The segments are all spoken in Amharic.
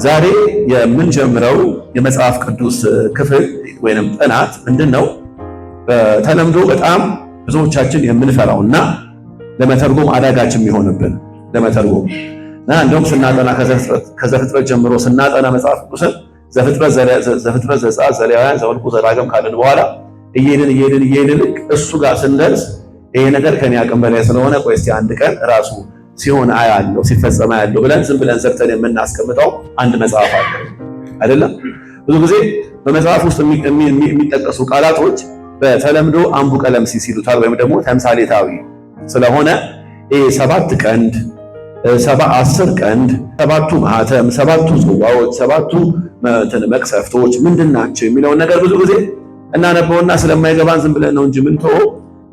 ዛሬ የምንጀምረው የመጽሐፍ ቅዱስ ክፍል ወይንም ጥናት ምንድነው? በተለምዶ በጣም ብዙዎቻችን የምንፈራውና ለመተርጎም አዳጋች የሚሆንብን ለመተርጎም እና እንደውም ስናጠና ከዘፍጥረት ጀምሮ ስናጠና መጽሐፍ ቅዱስን ዘፍጥረት፣ ዘጸአት፣ ዘሌዋውያን፣ ዘኍልቍ፣ ዘዳግም ካልን በኋላ እየሄድን እሱ ጋር ስንደርስ ይሄ ነገር ከኔ አቅም በላይ ስለሆነ ቆይ እስቲ አንድ ቀን ራሱ ሲሆን አያለው ሲፈጸም አያለው ብለን ዝም ብለን ዘግተን የምናስቀምጠው አንድ መጽሐፍ አለ አይደለም። ብዙ ጊዜ በመጽሐፍ ውስጥ የሚጠቀሱ ቃላቶች በተለምዶ አምቡ ቀለምሲስ ይሉታል ወይም ደግሞ ተምሳሌታዊ ስለሆነ ይሄ 7 ቀንድ፣ 10 ቀንድ፣ 7ቱ ማህተም፣ 7ቱ ጽዋዎች፣ 7ቱ መቅሰፍቶች ምንድናቸው የሚለውን ነገር ብዙ ጊዜ እናነበውና ስለማይገባን ዝም ብለን ነው እንጂ ምንተው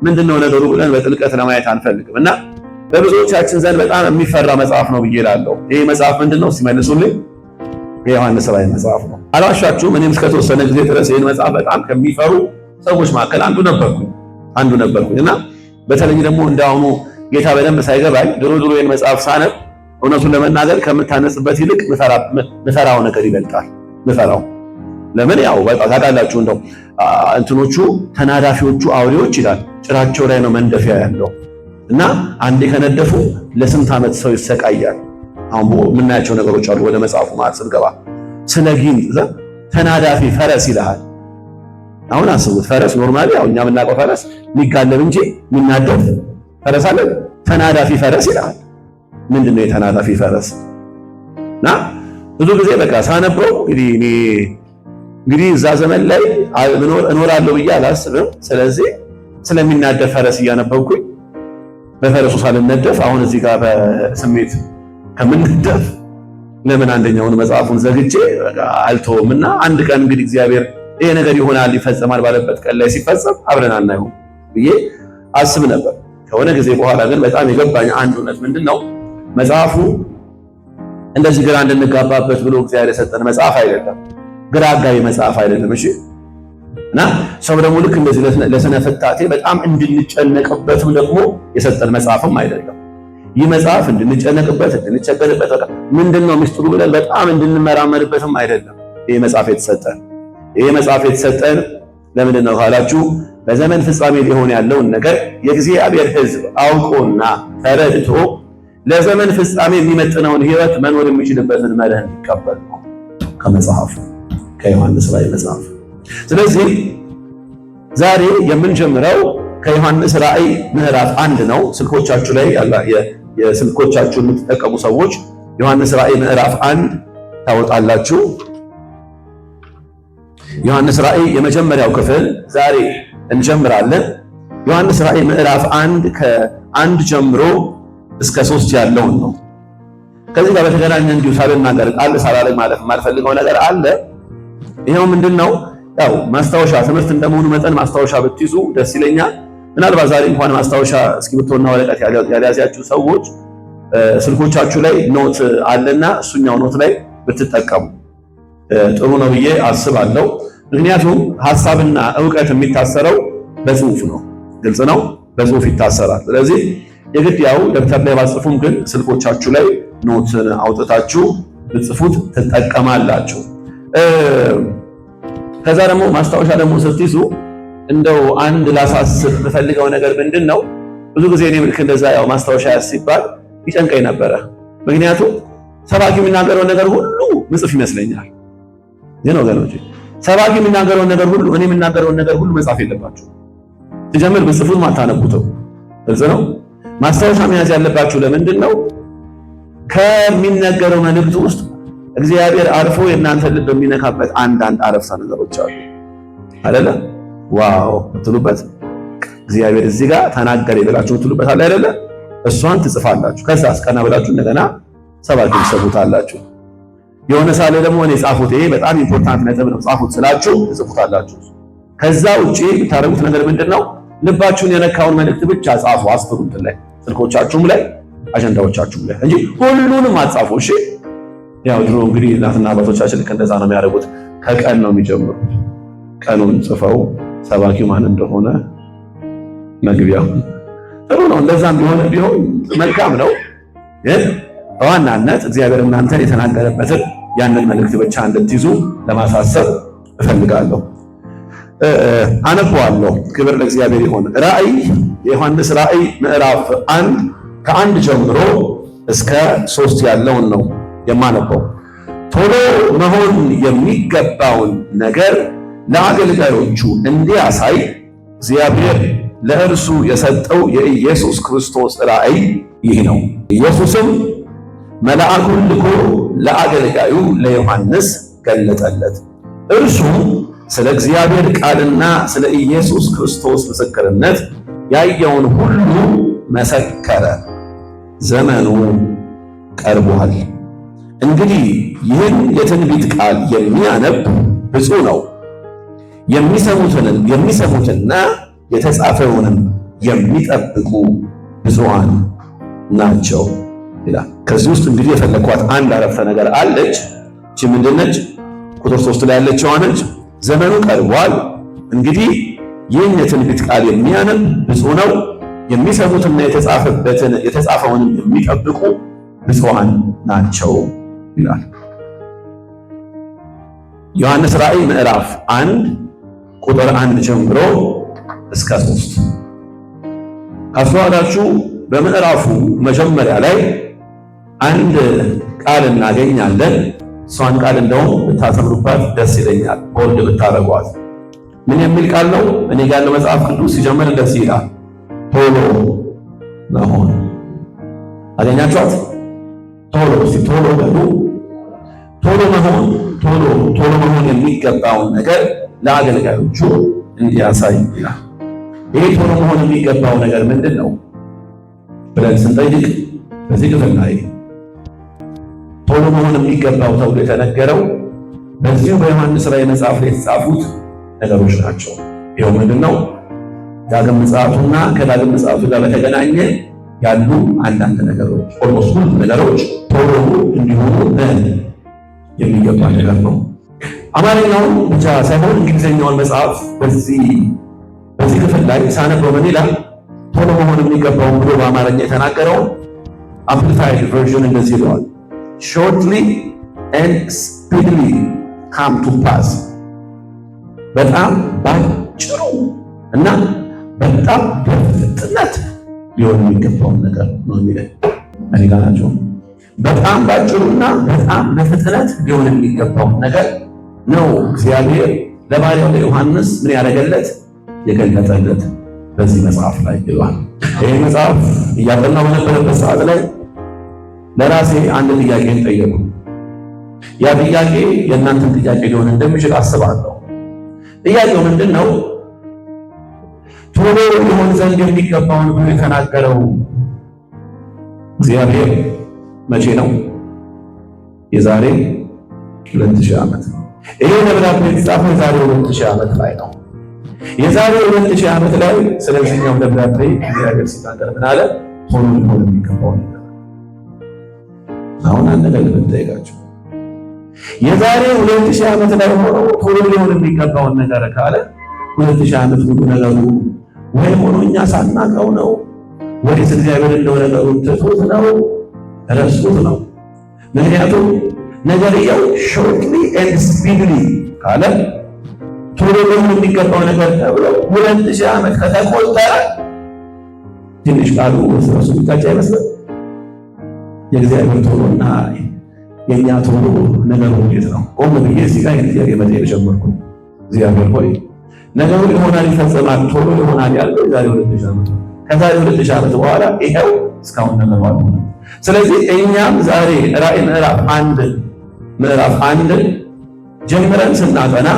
ምንድነው ነገሩ ብለን በጥልቀት ለማየት አንፈልግም እና በብዙዎቻችን ዘንድ በጣም የሚፈራ መጽሐፍ ነው ብዬ እላለሁ። ይሄ መጽሐፍ ምንድነው ሲመልሱልኝ የዮሐንስ ራእይ መጽሐፍ ነው። አልዋሻችሁም። እኔም እስከተወሰነ ጊዜ ድረስ ይሄን መጽሐፍ በጣም ከሚፈሩ ሰዎች መካከል አንዱ ነበርኩኝ እና በተለይ ደግሞ እንዳሁኑ ጌታ በደንብ ሳይገባኝ ድሮ ይሄን መጽሐፍ ሳነብ እውነቱን ለመናገር ከምታነጽበት ይልቅ ምፈራው ነገር ይበልጣል። ምፈራው ለምን? ያው በቃ ታውቃላችሁ እንደው እንትኖቹ ተናዳፊዎቹ አውሬዎች ይላል ጭራቸው ላይ ነው መንደፊያ ያለው እና አንዴ ከነደፉ ለስንት ዓመት ሰው ይሰቃያል። አሁን የምናያቸው ነገሮች አሉ። ወደ መጽሐፉ ማለት ስንገባ ስለ ጊንጥ ተናዳፊ ፈረስ ይልሃል። አሁን አስቡት፣ ፈረስ ኖርማሊ ያው እኛ የምናውቀው ፈረስ የሚጋለብ እንጂ የሚናደፍ ፈረስ አለ። ተናዳፊ ፈረስ ይልሃል። ምንድነው የተናዳፊ ፈረስ? እና ብዙ ጊዜ በቃ ሳነበው እንግዲህ እዛ ዘመን ላይ እኖራለሁ ብዬ አላስብም። ስለዚህ ስለሚናደፍ ፈረስ እያነበብኩኝ በፈረሱ ሳልነደፍ አሁን እዚህ ጋር በስሜት ከምንደፍ ለምን አንደኛውን መጽሐፉን ዘግቼ አልተውምና አንድ ቀን እንግዲህ እግዚአብሔር ይሄ ነገር ይሆናል ይፈጸማል ባለበት ቀን ላይ ሲፈጸም አብረን አናየው ብዬ አስብ ነበር። ከሆነ ጊዜ በኋላ ግን በጣም የገባኝ አንድ እውነት ምንድነው? መጽሐፉ እንደዚህ ግራ እንድንጋባበት ብሎ እግዚአብሔር የሰጠን መጽሐፍ አይደለም። ግራ አጋቢ መጽሐፍ አይደለም። እሺ። እና ሰው ደግሞ ልክ እንደዚህ ለስነ ፍታቴ በጣም እንድንጨነቅበትም ደግሞ የሰጠን መጽሐፍም አይደለም። ይህ መጽሐፍ እንድንጨነቅበት እንድንቸገርበት በቃ ምንድነው ምስጢሩ ብለን በጣም እንድንመራመርበትም አይደለም። ይሄ መጽሐፍ የተሰጠን ለምንድን ነው ካላችሁ በዘመን ፍጻሜ ሊሆን ያለውን ነገር የእግዚአብሔር ሕዝብ አውቆና ተረድቶ ለዘመን ፍጻሜ የሚመጥነውን ሕይወት መኖር የሚችልበትን መርህ እንዲቀበል ነው ከመጽሐፉ ከዮሐንስ ራእይ መጽሐፍ። ስለዚህ ዛሬ የምንጀምረው ከዮሐንስ ራእይ ምዕራፍ 1 ነው። ስልኮቻችሁ ላይ የስልኮቻችሁን የምትጠቀሙ ሰዎች ዮሐንስ ራእይ ምዕራፍ 1 ታወጣላችሁ። ዮሐንስ ራእይ የመጀመሪያው ክፍል ዛሬ እንጀምራለን። ዮሐንስ ራእይ ምዕራፍ 1 ከ1 ጀምሮ እስከ 3 ያለውን ነው። ከዚህ ጋር በተገናኘ እንዲሁ ሳልናገር ቃል ሳላልቅ ማለት የማልፈልገው ነገር አለ። ይሄው ምንድነው? ያው ማስታወሻ ትምህርት እንደመሆኑ መጠን ማስታወሻ ብትይዙ ደስ ይለኛል። ምናልባት ዛሬ እንኳን ማስታወሻ እስክሪብቶና ወረቀት ያልያዛችሁ ሰዎች ስልኮቻችሁ ላይ ኖት አለና እሱኛው ኖት ላይ ብትጠቀሙ ጥሩ ነው ብዬ አስባለሁ። ምክንያቱም ሐሳብና ዕውቀት የሚታሰረው በጽሁፍ ነው። ግልጽ ነው፣ በጽሁፍ ይታሰራል። ስለዚህ የግድ ያው ደብተር ላይ ባጽፉም ግን ስልኮቻችሁ ላይ ኖት አውጥታችሁ ብትጽፉት ትጠቀማላችሁ። ከዛ ደግሞ ማስታወሻ ደግሞ ስትይዙ እንደው አንድ ላሳስብ የምፈልገው ነገር ምንድነው? ብዙ ጊዜ እኔ ልክ እንደዛ ያው ማስታወሻ ሲባል ይጨንቀኝ ነበረ። ምክንያቱም ሰባኪ የሚናገረውን ነገር ሁሉ ምጽፍ ይመስለኛል። ይሄ ነው ወገኖቼ፣ ሰባኪ የሚናገረውን ነገር ሁሉ እኔ የምናገረውን ነገር ሁሉ መጻፍ የለባችሁ። ሲጀምር ብጽፉት ማታነቡትም። ግልጽ ነው። ማስታወሻ መያዝ ያለባችሁ ለምንድን ነው? ከሚነገረው መልእክት ውስጥ እግዚአብሔር አልፎ የእናንተ ልብ የሚነካበት አንዳንድ አረፍተ ነገሮች አሉ አይደለ? ዋው ምትሉበት እግዚአብሔር እዚህ ጋር ተናገረ ብላችሁ ምትሉበት አለ አይደለ? እሷን ትጽፋላችሁ። ከዛ አስቀና ብላችሁ እንደገና ሰባኪ ትሰቡታላችሁ። የሆነ ሳለ ደግሞ እኔ ጻፉት ይሄ በጣም ኢምፖርታንት ነጥብ ነው ጻፉት ስላችሁ ትጽፉታላችሁ። ከዛ ውጪ የምታደርጉት ነገር ምንድነው? ልባችሁን የነካውን መልእክት ብቻ ጻፉ። አስፍሩት ላይ ስልኮቻችሁም ላይ አጀንዳዎቻችሁም ላይ እንጂ ሁሉንም አጻፉ። እሺ። ያው ድሮ እንግዲህ እናትና አባቶቻችን ልክ እንደዛ ነው የሚያደርጉት። ከቀን ነው የሚጀምሩት። ቀኑን ጽፈው ሰባኪው ማን እንደሆነ መግቢያው ጥሩ ነው። እንደዛም ቢሆን መልካም ነው። ግን በዋናነት እግዚአብሔር እናንተን የተናገረበትን ያንን መልእክት ብቻ እንድትይዙ ለማሳሰብ እፈልጋለሁ። አነበዋለሁ። ክብር ለእግዚአብሔር ይሁን። የዮሐንስ ራእይ ምዕራፍ 1 ከ1 ጀምሮ እስከ 3 ያለውን ነው የማነበው። ቶሎ መሆን የሚገባውን ነገር ለአገልጋዮቹ እንዲያሳይ እግዚአብሔር ለእርሱ የሰጠው የኢየሱስ ክርስቶስ ራእይ ይህ ነው። ኢየሱስም መልአኩን ልኮ ለአገልጋዩ ለዮሐንስ ገለጠለት። እርሱም ስለ እግዚአብሔር ቃልና ስለ ኢየሱስ ክርስቶስ ምስክርነት ያየውን ሁሉ መሰከረ። ዘመኑ ቀርቧል። እንግዲህ ይህን የትንቢት ቃል የሚያነብ ብፁዕ ነው፣ የሚሰሙትና የተጻፈውንም የሚጠብቁ ብፁዓን ናቸው ይላል። ከዚህ ውስጥ እንግዲህ የፈለኳት አንድ አረፍተ ነገር አለች። እቺ ምንድነች? ቁጥር 3 ላይ ያለችው ነች። ዘመኑ ቀርቧል፣ እንግዲህ ይህን የትንቢት ቃል የሚያነብ ብፁዕ ነው፣ የሚሰሙትና የተጻፈውንም የሚጠብቁ ብፁዓን ናቸው ይላል። ዮሐንስ ራእይ ምዕራፍ 1 ቁጥር 1 ጀምሮ እስከ 3 ካስተዋላችሁ በምዕራፉ መጀመሪያ ላይ አንድ ቃል እናገኛለን። እሷን ቃል እንደውም ብታሰምሩባት ደስ ይለኛል፣ ቦልድ ብታረጓት። ምን የሚል ቃል ነው? እኔ ጋር ያለው መጽሐፍ ቅዱስ ሲጀምር እንደዚህ ይላል፣ ቶሎ መሆን። አገኛችኋት? ቶሎ በሉ። ቶሎ መሆን የሚገባውን ነገር ለአገልጋዮቹ እንዲያሳይ ይላል። ይሄ ቶሎ መሆን የሚገባው ነገር ምንድን ነው ብለን ስንጠይቅ በዚህ ክፍል ላይ ቶሎ መሆን የሚገባው ተብሎ የተነገረው በዚሁ በዮሐንስ ራእይ መጽሐፍ ላይ የተጻፉት ነገሮች ናቸው። ይኸው ምንድን ነው? ዳግም ምጽአቱና ከዳግም ምጽአቱ ጋር በተገናኘ ያሉ አንዳንድ ነገሮች፣ ኦልሞስት ሁሉ ነገሮች ቶሎ እንዲሆኑ የሚገባ ነገር ነው። አማርኛውን ብቻ ሳይሆን እንግሊዝኛውን መጽሐፍ በዚህ ክፍል ላይ ሳነበው ምን ይላል? ቶሎ መሆን የሚገባው ብሎ በአማርኛ የተናገረው አምፕሊፋይድ ቨርዥን እንደዚህ ይለዋል፣ shortly and speedily come to pass። በጣም ባጭሩ እና በጣም በፍጥነት ሊሆን የሚገባውን ነገር ነው የሚለው። እኔ ጋር ናቸው። በጣም ባጭሩና በጣም በፍጥነት ሊሆን የሚገባውን ነገር ነው እግዚአብሔር ለባሪያው ለዮሐንስ ምን ያደረገለት የገለጠለት በዚህ መጽሐፍ ላይ ይሏል። ይህ መጽሐፍ እያጠናው በነበረበት ሰዓት ላይ ለራሴ አንድ ጥያቄን ጠየቁ። ያ ጥያቄ የእናንተን ጥያቄ ሊሆን እንደሚችል አስባለሁ። ጥያቄው ምንድን ነው? ቶሎ ሊሆን ዘንድ የሚገባውን ብሎ የተናገረው እግዚአብሔር መቼ ነው? የዛሬ 2000 ዓመት ነው። ይሄ ደብዳቤ የተጻፈው የዛሬ 2000 ዓመት ላይ ነው። የዛሬ 2000 ዓመት ላይ ስለዚህኛው ደብዳቤ እግዚአብሔር ሲናገር ምን አለ? ቶሎ ሊሆን የሚገባው ነገር። አሁን አንድ ነገር ልጠይቃችሁ። የዛሬ 2000 ዓመት ላይ ሆኖ ቶሎ ሊሆን የሚገባውን ነገር ካለ 2000 ዓመት ሙሉ ነገሩ ወይ ሆኖ እኛ ሳናውቀው ነው ወይስ እግዚአብሔር እንደው ነገሩን ትቶት ነው ረስቶት ነው? ምክንያቱም ነገርየው ሾርትሊ ኤንድ ስፒድሊ ካለ ቶሎ ሊሆን የሚገባው ነገር ተብሎ 2000 ዓመት ከተቆጠረ ትንሽ ቃሉ ስለሱ ብቻ አይመስልም? የእግዚአብሔር ቶሎና የኛ ቶሎ ነገሩ እንዴት ነው? ቆም ብዬ እዚህ ጋር ጥያቄ መጠየቅ ጀመርኩ። እግዚአብሔር ሆይ ነገሩ ይሆናል፣ ይፈጸማል፣ ቶሎ ይሆናል ያለው የዛሬ 2000 ዓመት ነው። ከዛሬ 2000 ዓመት በኋላ ይሄው እስካሁን ነገሩ አልሆነም። ስለዚህ እኛም ዛሬ ራእይ ምዕራፍ 1 ጀምረን ስናጠና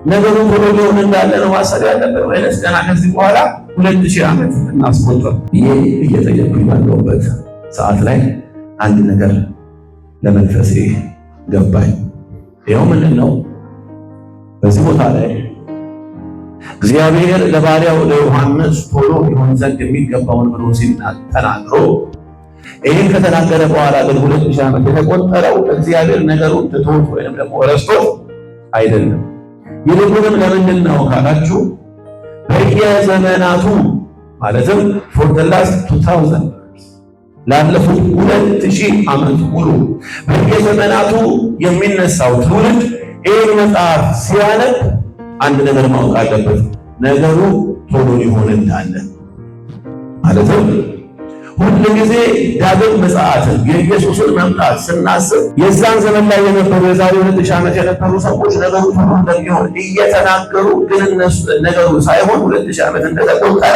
ነገሩ ቶሎ ሊሆን እንዳለ ነው ማሰብ ያለብን ወይስ ገና ከዚህ በኋላ 2000 ዓመት እናስቆጥር? ይሄ እየጠየቅኩኝ ባለሁበት ሰዓት ላይ አንድ ነገር ለመንፈሴ ገባኝ። ይኸው ምንድን ነው? በዚህ ቦታ ላይ እግዚአብሔር ለባሪያው ለዮሐንስ ቶሎ ይሆን ዘንድ የሚገባውን ብሎ ተናግሮ ይህን ከተናገረ በኋላ ግን 2000 ዓመት የተቆጠረው እግዚአብሔር ነገሩን ትቶት ወይም ደግሞ ረስቶት አይደለም። ይልቁንም ለምንድን ነው ካላችሁ በየዘመናቱ ማለትም for the last 2000 ላለፉት 2000 ዓመት ሙሉ በየዘመናቱ የሚነሳው ትውልድ ይህን መጽሐፍ ሲያነብ አንድ ነገር ማወቅ አለበት። ነገሩ ቶሎ ሊሆን እንዳለ ማለትም ሁሉ ጊዜ ዳግም ምጽአትን የኢየሱስን መምጣት ስናስብ የዛን ዘመን ላይ የነበሩ የዛሬ 2000 ዓመት የነበሩ ሰዎች ነገሩ ቶሎ እንደሚሆን እየተናገሩ ግን እነሱ ነገሩ ሳይሆን 2000 ዓመት እንደተቆጠረ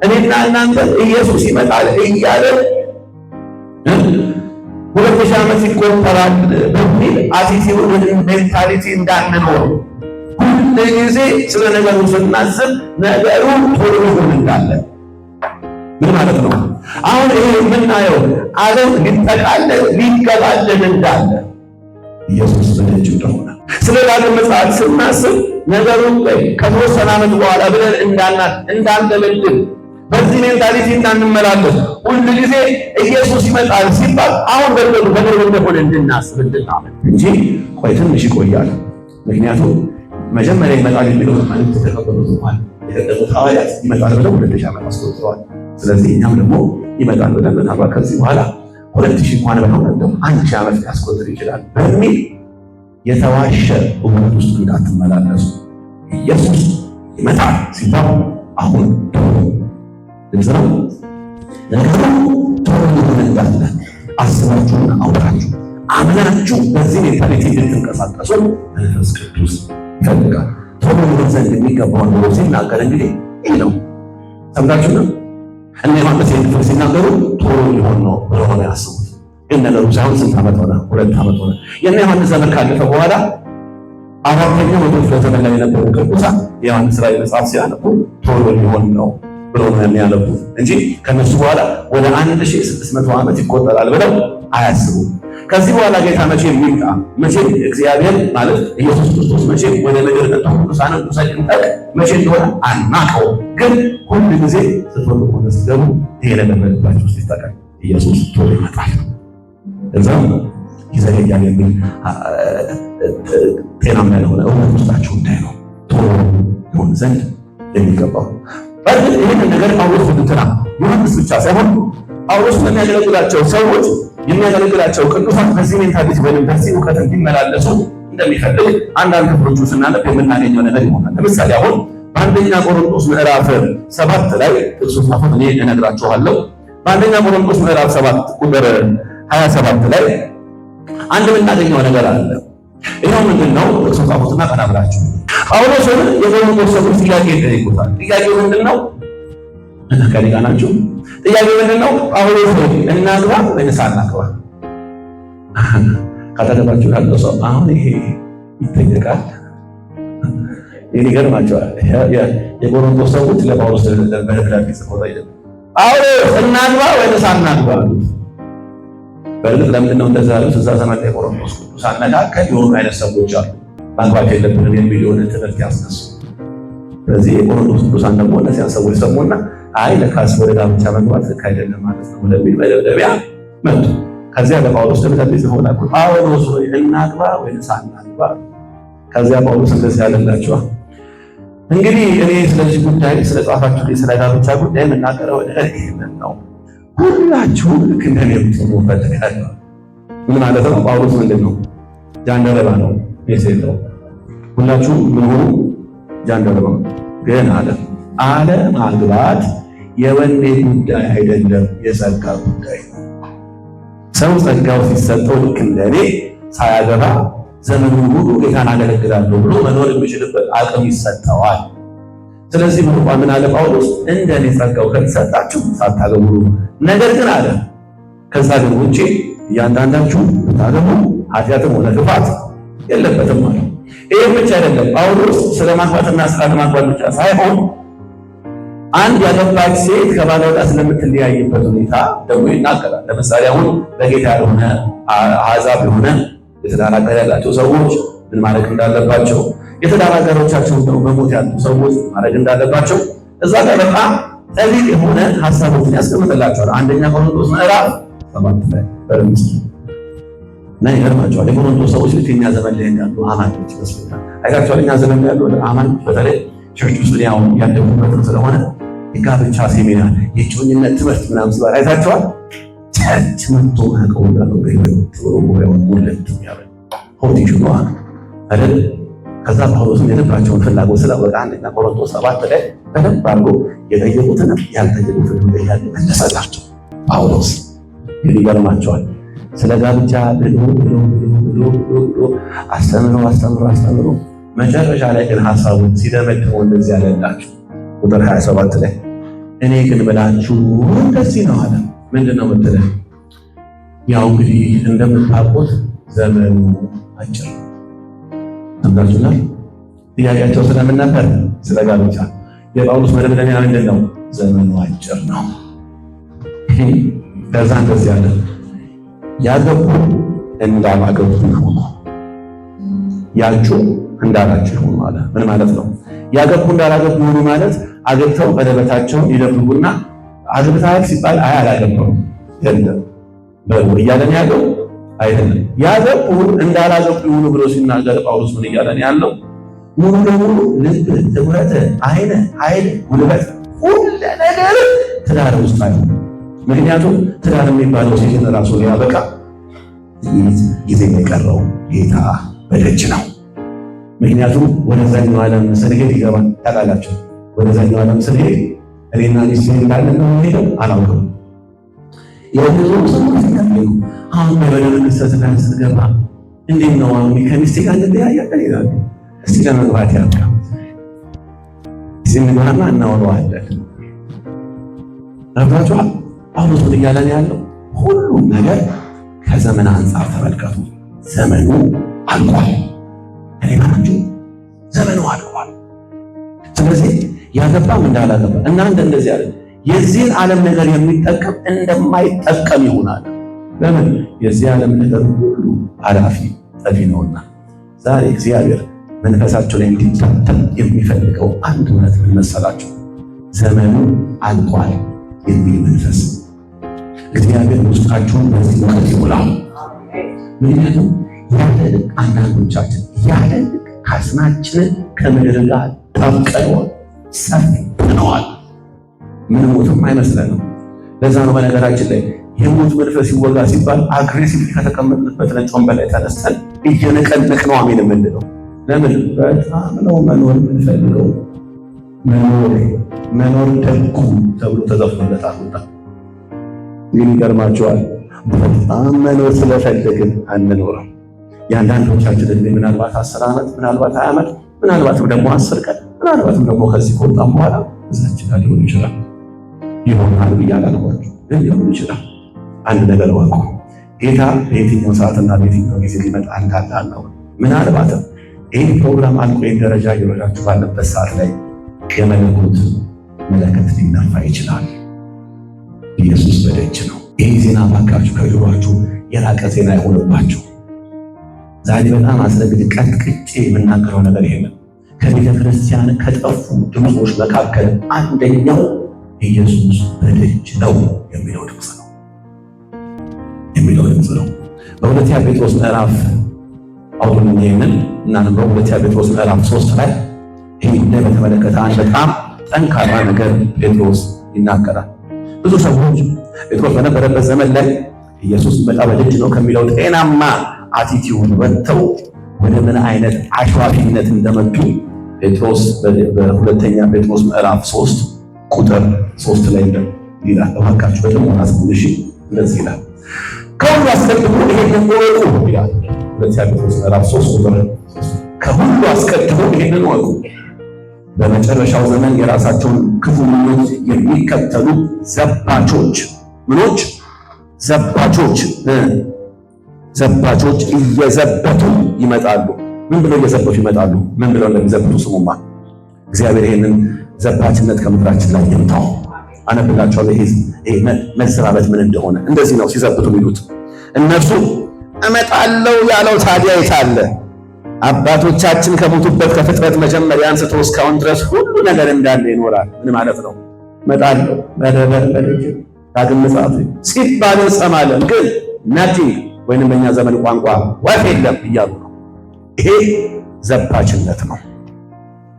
እኔና እናንተ ኢየሱስ ይመጣል እያለን 2000 ዓመት ይቆጠራል በሚል አቲቲዩድ ሜንታሊቲ እንዳንኖር ሁሉ ጊዜ ስለ ነገሩ ስናስብ ነገሩ ቶሎ ሊሆን እንዳለ ምን ማለት ነው? አሁን ይሄ የምናየው ዓለም ሊጠቃለል ሊገባደድ እንዳለ ኢየሱስ በደጅ እንደሆነ ስለ ዳግም ምጽአት ስናስብ ነገሩን ከተወሰነ ዓመት በኋላ ብለን እንዳንደለድል በዚህ ሜንታሊቲ እንዳንመላለስ ሁሉ ጊዜ ኢየሱስ ይመጣል ሲባል አሁን በቅርብ እንደሆነ እንድናስብ እንድናምን እንጂ ቆይ ትንሽ ይቆያል። ምክንያቱም መጀመሪያ ይመጣል የሚለው ማለት ተቀበሉት ማለት የተቀበሉት ሐዋርያት ይመጣል ብለው 2000 ዓመት አስቆጥረዋል። ስለዚህ እኛም ደግሞ ይመጣል ብለን ምናልባት ከዚህ በኋላ 2000 እንኳን ባይሆን ደግሞ 1000 ዓመት ሊያስቆጥር ይችላል በሚል የተዋሸ እውነት ውስጥ እንዳትመላለሱ። ኢየሱስ ይመጣል ሲባል አሁን ቶሎ እንዝራው ነገሩ ቶሎ ሊሆን እንዳለ አስባችሁና አውቃችሁ አምናችሁ በዚህ ሜንታሊቲ እንድትንቀሳቀሱ መንፈስ ቅዱስ ይፈልጋል። ቶሎ ሊሆን ዘንድ የሚገባውን ብሎ ሲናገር እንግዲህ ይህ ነው። ሰምታችሁ ነው እነ ዮሐንስ ይህን ሲናገሩ ቶሎ ሊሆን ነው ብለው ነው ያስቡት። ግን ነገሩ ሳይሆን ስንት ዓመት ሆነ? 2 ዓመት ሆነ። የእነ ዮሐንስ ዘመን ካለፈ በኋላ አራተኛው መቶ ክፍለ ዘመን ላይ የነበሩ ቅዱሳን የዮሐንስ ራዕይ መጽሐፍ ሲያነቡ ቶሎ ሊሆን ነው ብለው ነው የሚያነቡት እንጂ ከነሱ በኋላ ወደ 1600 ዓመት ይቆጠራል ብለው አያስቡም። ከዚህ በኋላ ጌታ መቼ የሚመጣ መቼ እግዚአብሔር ማለት ኢየሱስ ክርስቶስ መቼ ወደ ምድር መጥቶ ቅዱሳንን ተሰቅንጠቅ መቼ እንደሆነ አናውቀው። ግን ሁሉ ጊዜ ስትወጡ ሆነ ስትገቡ ይሄ ለመመለባችሁ ሲስተካከል ኢየሱስ ቶሎ ይመጣል። እዛም ይዘገያል የሚል ጤናማ ያልሆነ እውነት ውስጣችሁ እንዳይኖር ቶሎ ይሆን ዘንድ የሚገባው በዚህ ይህንን ነገር ጳውሎስ እንትና ዮሐንስ ብቻ ሳይሆን ጳውሎስ ለሚያገለግላቸው ሰዎች የሚያገለግላቸው ቅዱሳን በዚህ ሜንታሊቲ ወይም በዚህ እውቀት እንዲመላለሱ እንደሚፈልግ አንዳንድ ክፍሎቹ ስናነብ የምናገኘው ነገር ይሆናል። ለምሳሌ አሁን በአንደኛ ቆሮንቶስ ምዕራፍ 7 ላይ ጥቅሱን ጻፉት፣ እኔ እነግራችኋለሁ። በአንደኛ ቆሮንቶስ ምዕራፍ 7 ቁጥር 27 ላይ አንድ የምናገኘው ነገር አለ። ይኸው ምንድነው? ጥቅሱን ጻፉትና ቀና ብላችሁ ጳውሎስ የቆሮንቶስ ሰዎች ጥያቄ ይጠይቁታል። ጥያቄው ምንድነው? ከሊቃ ናቸው። ጥያቄው ምንድነው? ጳውሎስ እናግባ ወይስ አናግባ? ካጠገባችሁ ያለው ሰው አሁን ይሄ ይጠየቃል። ይገርማቸዋል። የቆሮንቶስ ሰዎች ለጳውሎስ በደብዳቤ ጽፈው አይደለም ጳውሎስ እናግባ ወይስ አናግባ አሉት። በእርግጥ ለምንድን ነው እንደዛ ያሉት? እዛ ዘመን ላይ ቆሮንቶስ ቅዱሳን መካከል የሆኑ አይነት ሰዎች አሉ ማግባት የለብንም የሚል የሆነ ትምህርት ያስነሱ። ስለዚህ የቆሮንቶስ ቅዱሳን ደግሞ እነዚያን ሰዎች ሰሙና አይ ለካስ ወደ ጋብቻ መግባት ልክ አይደለም ማለት ነው ለሚል መደብደቢያ መጡ። ከዚያ ለጳውሎስ ደብዳቤ ጽፈው ላኩ። ጳውሎስ ሆይ እናግባ ወይስ አናግባ? ከዚያ ጳውሎስ እንደዚህ ያለላቸው እንግዲህ እኔ ስለዚህ ጉዳይ ስለ ጻፋችሁ ስለ ጋብቻ ጉዳይ የምናገረው ይሄንን ነው። ሁላችሁም ልክ እንደኔ ብትሆኑ እፈልጋለሁ። ምን ማለት ነው? ጳውሎስ ምንድን ነው? ጃንደረባ ነው፣ ሴት ነው። ሁላችሁም ምን ሆኑ? ጃንደረባ ግን አለ ማግባት የወንዴ ጉዳይ አይደለም፣ የጸጋ ጉዳይ ነው። ሰው ጸጋው ሲሰጠው ልክ እንደኔ ሳያገባ ዘመኑን ሁሉ ጌታን አገለግላለሁ ብሎ መኖር የሚችልበት አቅም ይሰጠዋል። ስለዚህ ምን አለ ጳውሎስ? እንደኔ ጸጋው ከተሰጣችሁ ሳታገቡ፣ ነገር ግን አለ ከዛ ግን ውጪ እያንዳንዳችሁ ብታገቡ ኃጢአትም ሆነ ክፋት የለበትም ማለት። ይሄ ብቻ አይደለም። ጳውሎስ ስለ ማግባትና ስላለማግባት ብቻ ሳይሆን አንድ ያገባች ሴት ከባሏ ጋር ስለምትለያይበት ሁኔታ ደግሞ ይናገራል። ለምሳሌ አሁን በጌታ ያልሆነ አሕዛብ የሆነ የትዳር አጋር ያላቸው ሰዎች ምን ማድረግ እንዳለባቸው፣ የትዳር አጋሮቻቸው ደግሞ በሞት ያሉ ሰዎች ማድረግ እንዳለባቸው እዛ ጋር በጣም ጠሊቅ የሆነ ሐሳቦችን ያስቀምጥላቸዋል። አንደኛ ቆሮንቶስ ምዕራፍ 7 ላይ በርምስ እና ይገርማቸዋል። የቆሮንቶስ ሰዎች ልክ እኛ ዘመን ላይ ያሉ አማኞች ይመስሉታል። አይታችኋል። እኛ ዘመን ላይ ያሉ አማኞች በተለይ ቸርች ውስጥ ያው ያደጉበት ስለሆነ የጋብቻ ሴሚናር የጮኝነት ትምህርት ምናምን ሲባል አይታችኋል። ቸርች መጥቶ ማቀው ነው በይወው ሙለት ያለው ሆዲሽ ነው አይደል? ከዛ ጳውሎስም የልባቸውን ፍላጎት ስላወቀ አንደኛ ቆሮንቶስ 7 ላይ በደንብ አድርጎ የጠየቁትንም ያልጠየቁትንም ጥያቄ መለሰላቸው። ጳውሎስ ይገርማቸዋል። ስለ ጋብቻ ብሎ አስተምሮ መጨረሻ ላይ ግን ሐሳቡን ሲደመድመው እንደዚህ ያለላችሁ ቁጥር 27 ላይ እኔ ግን ብላችሁ እንደዚህ ነው አለ። ምንድነው የምትለው? ያው እንግዲህ እንደምታውቁት ዘመኑ አጭር ነው። ተምራችሁናል። ጥያቄያቸው ስለምን ነበር? ስለ ጋብቻ። የጳውሎስ መደምደሚያ ምንድን ነው? ዘመኑ አጭር ነው። ከዛ እንደዚህ ያለ ያገቡ እንዳላገቡ ሆኖ ያጩ እንዳላችሁ ሆኖ አለ። ምን ማለት ነው? ያገቡ እንዳላገቡ ሆኖ ማለት አገብተው ቀለበታቸውን ይደብቁና አግብተሃል ሲባል አይ አላገባሁም የለም በሉ እያለን ያለው አይደለም። ያገቡ እንዳላገቡ ይሁኑ ብሎ ሲናገር ጳውሎስ ምን እያለን ያለው? ሙሉ ለሙሉ ልብ፣ ትኩረት፣ አይን፣ ኃይል፣ ጉልበት ሁሉ ነገር ትዳር ውስጥ አይሆን። ምክንያቱም ትዳር የሚባለው ሴትን ራሱ ሊያበቃ ጊዜ የቀረው ጌታ በደጅ ነው። ምክንያቱም ወደዛኛው ዓለም ስንሄድ ይገባል። ታውቃላችሁ፣ ወደዛኛው ዓለም ስንሄድ እኔና ሚስቴ እንዳለን ነው ሄደው አላውቅም። የብዙ ሰዎች ይታየው አሁን በበደል ክስተት ላይ ስንገባ እንዴት ነው አሁን ከሚስቴ ጋር እንደያያለን ይላሉ። እስቲ ለመግባት ያልቃ ሲንግባና እናወራዋለን። አብራችኋል። ጳውሎስ ምን እያለን ያለው? ሁሉም ነገር ከዘመን አንጻር ተመልከቱ። ዘመኑ አልቋል። እኔ ማናችሁ ዘመኑ አልቋል። ስለዚህ ያገባም እንዳላገባ እናንተ እንደዚህ ያለ የዚህን ዓለም ነገር የሚጠቀም እንደማይጠቀም ይሆናል። ለምን? የዚህ ዓለም ነገር ሁሉ አላፊ ጠፊ ነውና። ዛሬ እግዚአብሔር መንፈሳቸው ላይ እንዲታተም የሚፈልገው አንድ እውነት ምን መሰላችሁ? ዘመኑ አልቋል የሚል መንፈስ እግዚአብሔር ውስጣችሁን በዚህ እውነት ይሙላል። ምክንያቱም ያለ ልክ አንዳንዶቻችን ያለ ልክ ካስናችንን ከምድር ጋር ጠብቀነዋል፣ ሰፍነዋል። ምን ሞትም አይመስለንም። ለዛ ነው በነገራችን ላይ የሞት መንፈስ ይወጋ ሲባል አግሬሲቭ ከተቀመጥንበት ነጮን በላይ ተነስተን እየነቀነቅ ነው አሜን የምንለው። ለምን? በጣም ነው መኖር የምንፈልገው። መኖር ደጉ ተብሎ ተዘፍኖለታል። ግን ይገርማቸዋል። በጣም መኖር ስለፈለግን አንኖርም። የአንዳንዶቻችን ዕድሜ ምናልባት 10 ዓመት፣ ምናልባት 20 ዓመት፣ ምናልባትም ደግሞ 10 ቀን፣ ምናልባትም ደግሞ ከዚህ ከወጣም በኋላ እዛች ጋር ሊሆን ይችላል። ይሆናል ብዬ አላልኳችሁ፣ ግን ሊሆን ይችላል። አንድ ነገር ወቁ፣ ጌታ በየትኛው ሰዓትና በየትኛው ጊዜ ሊመጣ እንዳለ አናውቅም። ምናልባትም ይህ ፕሮግራም አልቆ ደረጃ እየወረዳችሁ ባለበት ሰዓት ላይ የመለኮት መለከት ሊነፋ ይችላል። ኢየሱስ በደጅ ነው። ይህ ዜና ባካችሁ ከጆሯችሁ የራቀ ዜና አይሆንባችሁ። ዛሬ በጣም አስረግጬ ቀጥቅጬ የምናገረው ነገር ይሄ ነው። ከቤተ ክርስቲያን ከጠፉ ድምፆች መካከል አንደኛው ኢየሱስ በደጅ ነው የሚለው ድምፅ ነው። በሁለተኛ ጴጥሮስ ምዕራፍ አውዱን ይሄንን እና በሁለተኛ ጴጥሮስ ምዕራፍ 3 ላይ ይሄን በተመለከተ አንድ በጣም ጠንካራ ነገር ጴጥሮስ ይናገራል። ብዙ ሰዎች ጴጥሮስ በነበረበት ዘመን ላይ ኢየሱስ በጣም በደጅ ነው ከሚለው ጤናማ አቲቲዩድ ወጥተው ወደ ምን አይነት አሽዋፊነት እንደመጡ ጴጥሮስ በሁለተኛ ጴጥሮስ ምዕራፍ 3 ቁጥር 3 ላይ ይላል። እባካችሁ በጥሞና ስሙ። እሺ፣ እንደዚህ ይላል፣ ከሁሉ አስቀድሞ ይሄንን ወቁ ይላል። ሁለተኛ ጴጥሮስ ምዕራፍ 3 ቁጥር ከሁሉ አስቀድሞ ይሄንን ወቁ፣ በመጨረሻው ዘመን የራሳቸውን ክፉ ምኞት የሚከተሉ ዘባቾች ምኖች ዘባቾች እየዘበቱ ይመጣሉ። ምን ብለው እየዘበቱ ይመጣሉ? ምን ብለው እንደሚዘብቱ ስሙማ። እግዚአብሔር ይሄንን ዘባችነት ከምድራችን ላይ ይምታው። አነብላችኋለሁ። ይሄ መዘባበት ምን እንደሆነ እንደዚህ ነው ሲዘብቱ የሚሉት። እነርሱ እመጣለሁ ያለው ታዲያ የት አለ? አባቶቻችን ከሞቱበት ከፍጥረት መጀመሪያ አንስቶ እስካሁን ድረስ ሁሉ ነገር እንዳለ ይኖራል። ምን ማለት ነው? እመጣለሁ ዳግም ምጽአት ሲባል እንሰማለን፣ ግን ናቲንግ ወይንም በእኛ ዘመን ቋንቋ ወፍ የለም እያሉ ነው። ይሄ ዘባችነት ነው።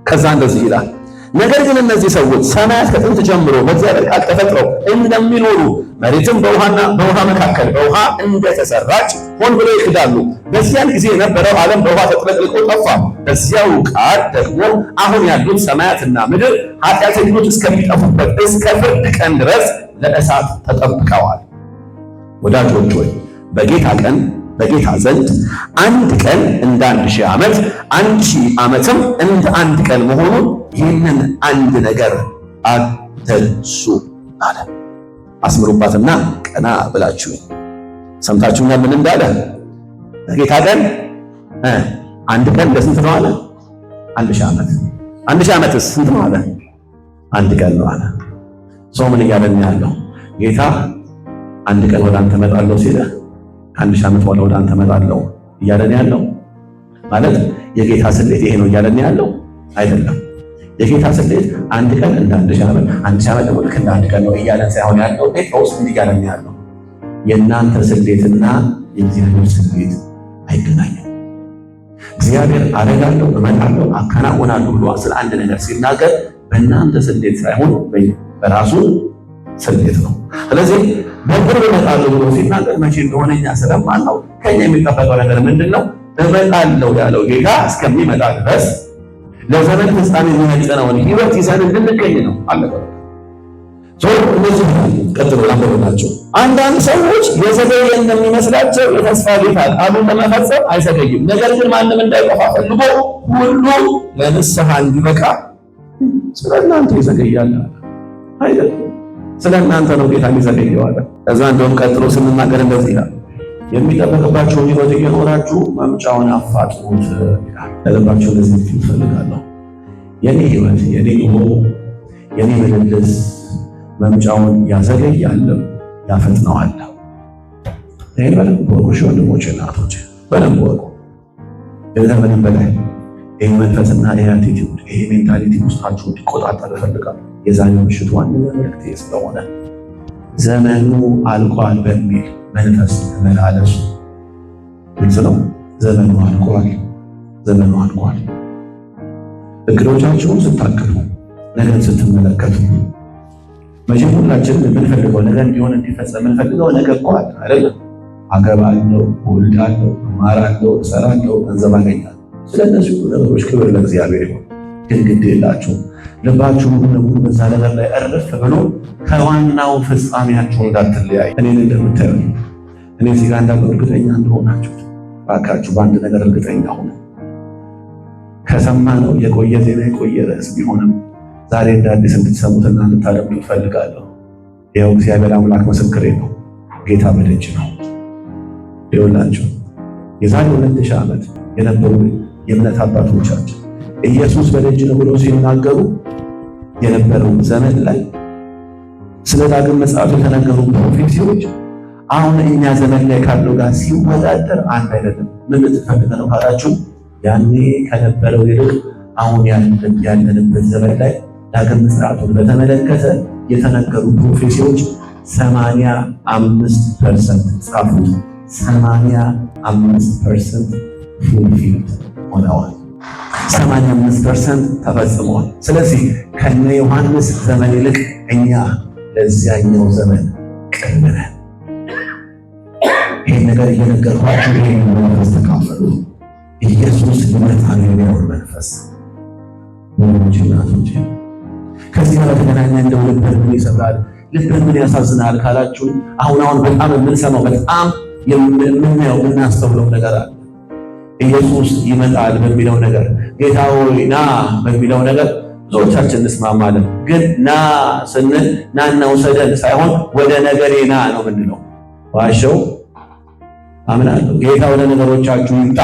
ከዛ እንደዚህ ይላል፣ ነገር ግን እነዚህ ሰዎች ሰማያት ከጥንት ጀምሮ በእግዚአብሔር ቃል ተፈጥረው እንደሚኖሩ መሬትም በውሃ መካከል በውሃ እንደተሰራች ሆን ብለው ይክዳሉ። በዚያን ጊዜ የነበረው ዓለም በውሃ ተጥለቅልቆ ጠፋ። በዚያው ቃል ደግሞ አሁን ያሉት ሰማያትና ምድር ኃጢአተኞች እስከሚጠፉበት እስከ ፍርድ ቀን ድረስ ለእሳት ተጠብቀዋል። ወዳጆች ሆይ በጌታ ዘንድ አንድ ቀን እንደ 1000 ዓመት 1000 ዓመትም እንደ አንድ ቀን መሆኑን ይህንን አንድ ነገር አትርሱ አለ። አስምሩባትና ቀና ብላችሁ ሰምታችሁኛል። ምን እንዳለ? በጌታ ቀን አንድ ቀን ለስንት ነው አለ? 1000 ዓመት። 1000 ዓመትስ ስንት ነው አለ? አንድ ቀን ነው አለ። ሰው ምን እያለን ያለው? ጌታ አንድ ቀን ወደ አንተ እመጣለሁ ሲል ከ1000 ዓመት በኋላ ወደ አንተ እመጣለሁ እያለን ያለው ማለት የጌታ ስሌት ይሄ ነው እያለን ያለው አይደለም። የጌታ ስሌት አንድ ቀን እንደ 1000 ዓመት 1000 ዓመት ደግሞ ልክ እንደ አንድ ቀን ነው እያለን ሳይሆን ያለው ጴጥሮስ እንዲህ እያለን ያለው የእናንተ ስሌትና የእግዚአብሔር ስሌት አይገናኝም። እግዚአብሔር አደርጋለሁ፣ እመጣለሁ፣ አከናውናለሁ ብሎ ስለ አንድ ነገር ሲናገር በእናንተ ስሌት ሳይሆን በራሱ ስሌት ነው። ስለዚህ በቅርብ እመጣለሁ ብሎ ሲናገር መቼ እንደሆነ እኛ ስለማናውቅ ከኛ የሚጠበቀው ነገር ምንድን ነው? እመጣለሁ ያለው ጌታ እስከሚመጣ ድረስ ለዘመን ፍጻሜ የሚመጥነውን ሕይወት ይዘን እንድንገኝ ነው። አለቀ። እነዚህ ቀጥሎ ላንበብላቸው። አንዳንድ ሰዎች የዘገየ እንደሚመስላቸው የተስፋ ጌታ ቃሉን ለመፈጸም አይዘገይም። ነገር ግን ማንም እንዳይጠፋ ፈልጎ ሁሉ ለንስሐ እንዲበቃ ስለ እናንተ ይዘገያል አይደለም። ስለ እናንተ ነው ጌታ የሚዘገየው አለ። ከዛ እንደውም ቀጥሎ ስንናገር እንደዚህ ይላል፣ የሚጠበቅባቸውን ሕይወት እየኖራችሁ መምጫውን አፋጥኑት ይላል። ለልባቸው እንደዚህ ይፈልጋለሁ። የኔ ሕይወት፣ የኔ ኑሮ፣ የኔ ምልልስ መምጫውን ያዘገያል፣ ያፈጥነዋል። ይህን በደንብ ወቁ ወንድሞቼ፣ እናቶቼ በደንብ ወቁ። ከምንም በላይ ይህ መንፈስና ይህ አቲቲዩድ ይህ ሜንታሊቲ ውስጣችሁ እንዲቆጣጠር እፈልጋለሁ። የዛሬው ምሽት ዋነኛ መልእክቴ ስለሆነ ዘመኑ አልቋል በሚል መንፈስ ተመላለሱ። ግልጽ ነው። ዘመኑ አልቋል፣ ዘመኑ አልቋል። እቅዶቻችሁን ስታቅዱ፣ ነገን ስትመለከቱ መቼም ሁላችን የምንፈልገው ነገር እንዲሆን እንዲፈጸም የምንፈልገው ነገር እኮ አለ አይደለም? አገባለሁ፣ እወልዳለሁ፣ እማራለሁ፣ እሰራለሁ፣ ገንዘብ አገኛለሁ። ስለነዚህ ሁሉ ነገሮች ክብር ለእግዚአብሔር ይሁን። ግን ግድ የላችሁም ልባችሁ ሙሉ በዛ ነገር ላይ እርፍ ብሎ ከዋናው ፍጻሜያችሁ እንዳትለያይ። እኔን እንደምታዩ እኔ እዚህ ጋር እንዳለው እርግጠኛ እንደሆናችሁ እባካችሁ በአንድ ነገር እርግጠኛ ሆኑ። ከሰማነው የቆየ ዜና የቆየ ርዕስ ቢሆንም ዛሬ እንደ አዲስ እንድትሰሙትና እንድታደምጡ እፈልጋለሁ። ይኸው እግዚአብሔር አምላክ ምስክሬ ነው። ጌታ በደጅ ነው። ይኸውላችሁ የዛሬ 2000 ዓመት የነበሩ የእምነት አባቶቻችን ኢየሱስ በደጅ ነው ብለው ሲናገሩ የነበረው ዘመን ላይ ስለ ዳግም ምጽአቱ የተነገሩ ፕሮፌሲዎች አሁን እኛ ዘመን ላይ ካለው ጋር ሲወዳደር አንድ አይደለም። ምን ልትፈልግ ነው ካላችሁ ያኔ ከነበረው ይልቅ አሁን ያለንበት ዘመን ላይ ዳግም ምጽአቱን በተመለከተ የተነገሩ ፕሮፌሲዎች 85% ጻፉት። 85% ፉልፊልድ ሆነዋል። 85% ተፈጽመዋል። ስለዚህ ከነ ዮሐንስ ዘመን ይልቅ እኛ ለዚያኛው ዘመን ቅርብ ነን። ይህን ነገር እየነገርኳችሁ ይህን መንፈስ ተካፈሉ። ኢየሱስ ሊመጣ ነው የሚሆን መንፈስ ወንዶች እናቶች፣ ከዚህ ጋር በተገናኘ እንደው ልብን ምን ይሰብራል፣ ልብን ምን ያሳዝናል ካላችሁ አሁን በጣም የምንሰማው በጣም የምናየው የምናስተውለው ነገር አለ። ኢየሱስ ይመጣል በሚለው ነገር፣ ጌታ ሆይ ና በሚለው ነገር ብዙዎቻችን እንስማማለን። ግን ና ስንል ናና ውሰደን ሳይሆን ወደ ነገሬ ና ነው ምንድነው? ዋሸው አምናለሁ። ጌታ ወደ ነገሮቻችሁ ይምጣ